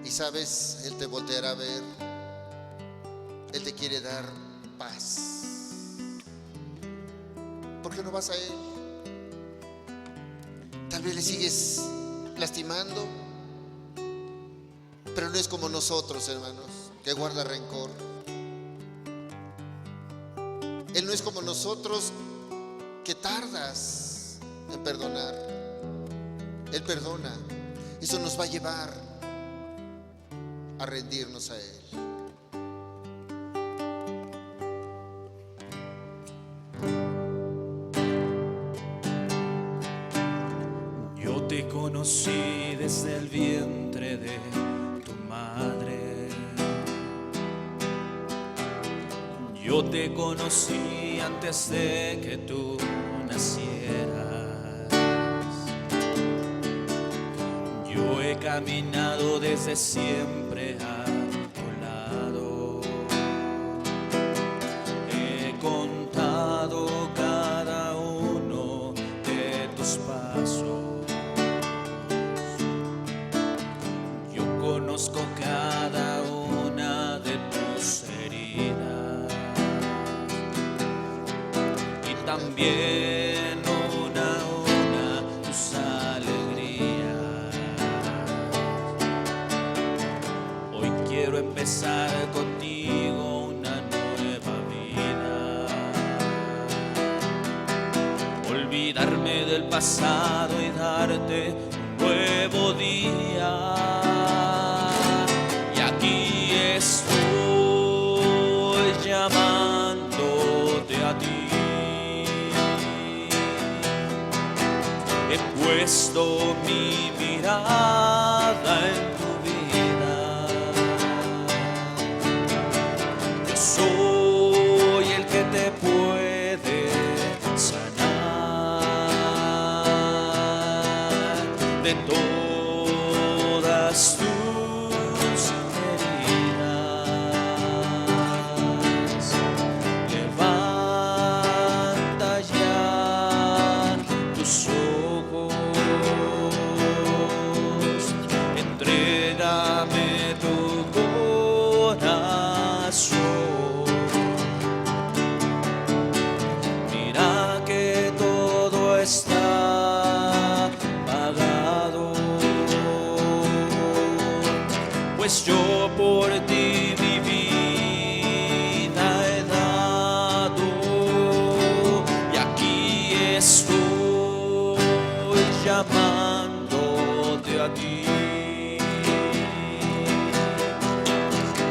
Y sabes, Él te volteará a ver. Él te quiere dar paz. ¿Por qué no vas a Él? Tal vez le sigues lastimando, pero no es como nosotros, hermanos, que guarda rencor. Él no es como nosotros que tardas en perdonar. Él perdona. Eso nos va a llevar a rendirnos a Él. Yo te conocí desde el vientre de tu madre. Yo te conocí antes de que tú nacieras. Yo he caminado desde siempre a tu lado. He contado cada uno de tus pasos. Yo conozco cada una de tus heridas. Y también una tus alegrías. Hoy quiero empezar contigo una nueva vida. Olvidarme del pasado y darte un nuevo día. Y aquí estoy llamándote a ti. He puesto mi mirada en tu vida. Yo soy el que te puede sanar de todas tus heridas. Levanta ya tus ojos, entrégame tu corazón. Mira que todo está pagado, pues yo por ti mi vida he dado. Y aquí estoy llamándote a ti.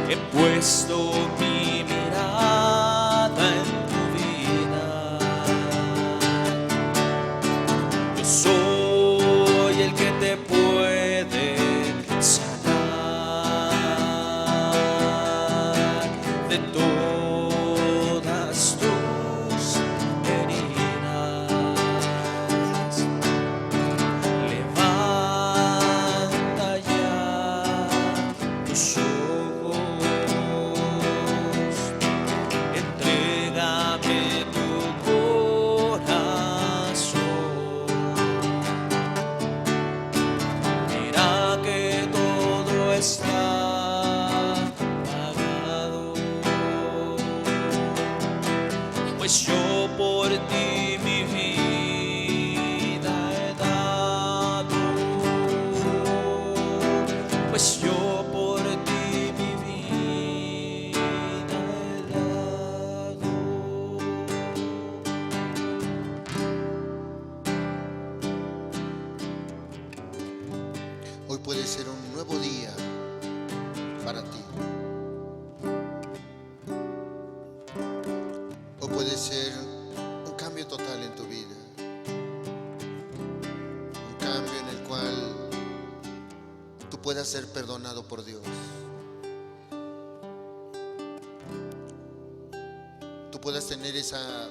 He puesto mi mirada en tu vida. Yo soy el que te puede sanar de todas tus heridas. Levanta ya tus ojos, entrégame tu corazón. Mira que todo está pagado, pues yo por ti mi vida he dado. Pues yo por ti mi vida he dado. Hoy puede ser un nuevo día para ti. O puede ser un cambio total en tu vida. Un cambio en el cual tú puedas ser perdonado por Dios. Tú puedas tener esa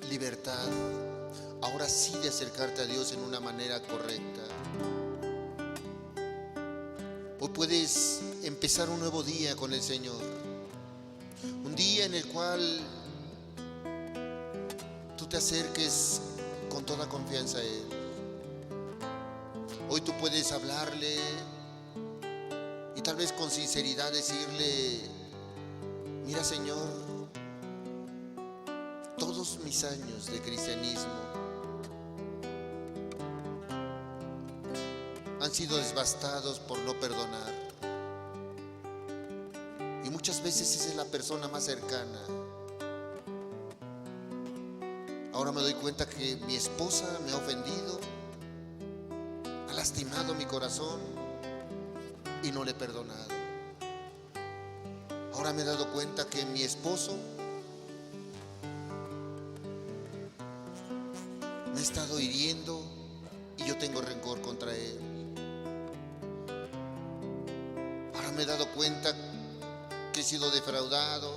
libertad, ahora sí, de acercarte a Dios en una manera correcta. Hoy puedes empezar un nuevo día con el Señor. Un día en el cual tú te acerques con toda confianza a Él. Hoy tú puedes hablarle y tal vez con sinceridad decirle: mira, Señor, todos mis años de cristianismo han sido devastados por no perdonar. Y muchas veces esa es la persona más cercana. Ahora me doy cuenta que mi esposa me ha ofendido, ha lastimado mi corazón y no le he perdonado. Ahora me he dado cuenta que mi esposo me ha estado hiriendo y yo tengo rencor contra él. Ahora me he dado cuenta que he sido defraudada,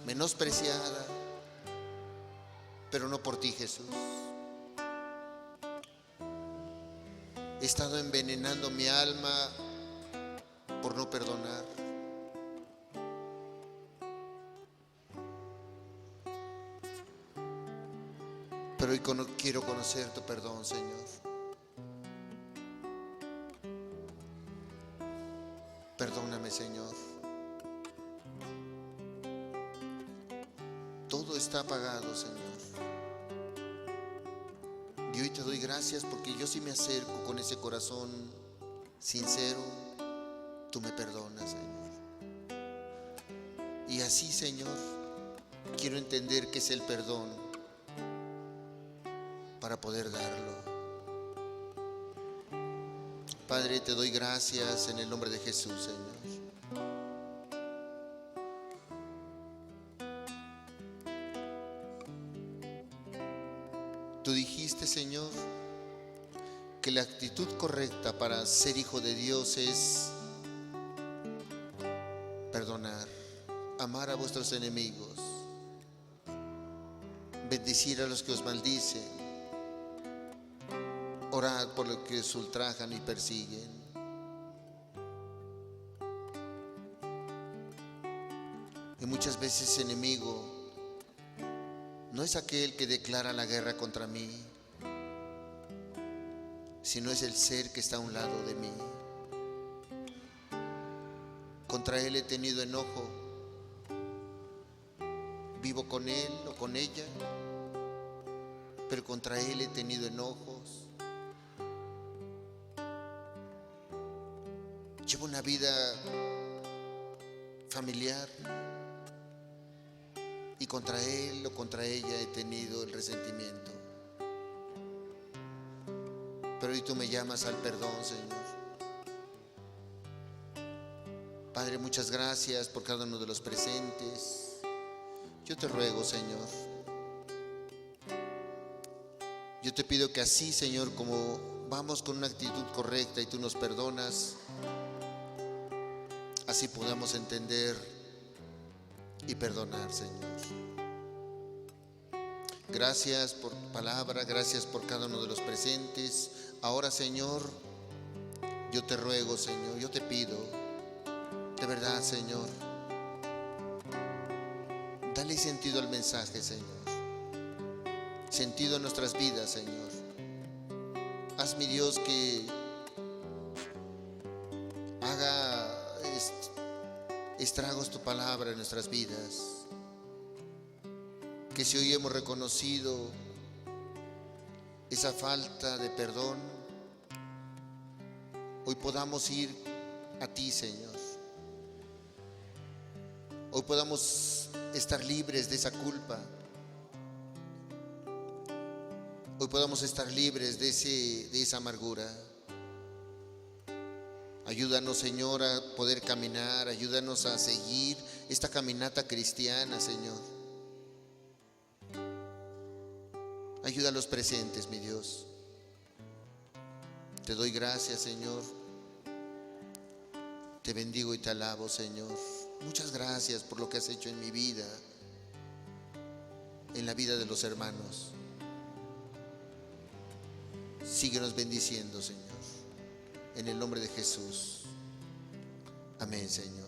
menospreciada, pero no por ti, Jesús. He estado envenenando mi alma por no perdonar. Pero hoy quiero conocer tu perdón, Señor. Perdóname, Señor. Todo está pagado, Señor. Y hoy te doy gracias porque yo sí me acerco con ese corazón sincero. Tú me perdonas, Señor. Y así, Señor, quiero entender qué es el perdón para poder darlo. Padre, te doy gracias en el nombre de Jesús, Señor. Tú dijiste, Señor, que la actitud correcta para ser hijo de Dios es perdonar, amar a vuestros enemigos, bendecir a los que os maldicen, orad por los que os ultrajan y persiguen. Y muchas veces enemigo no es aquel que declara la guerra contra mí, sino es el ser que está a un lado de mí. Contra él he tenido enojo, vivo con él o con ella, pero contra él he tenido enojos. Llevo una vida familiar y contra él o contra ella he tenido el resentimiento. Pero hoy tú me llamas al perdón, Señor. Padre, muchas gracias por cada uno de los presentes. Yo te ruego, Señor, yo te pido que así, Señor, como vamos con una actitud correcta y tú nos perdonas, así podamos entender y perdonar, Señor. Gracias por tu palabra, gracias por cada uno de los presentes. Ahora, Señor, yo te ruego, Señor, yo te pido, de verdad, Señor, dale sentido al mensaje, Señor, sentido a nuestras vidas, Señor. Haz, mi Dios, que haga estragos tu palabra en nuestras vidas. Que si hoy hemos reconocido esa falta de perdón, hoy podamos ir a ti, Señor. Hoy podamos estar libres de esa culpa. Hoy podamos estar libres de esa amargura. Ayúdanos, Señor, a poder caminar. Ayúdanos a seguir esta caminata cristiana, Señor. Ayuda a los presentes, mi Dios. Te doy gracias, Señor. Te bendigo y te alabo, Señor. Muchas gracias por lo que has hecho en mi vida, en la vida de los hermanos. Síguenos bendiciendo, Señor. En el nombre de Jesús. Amén, Señor.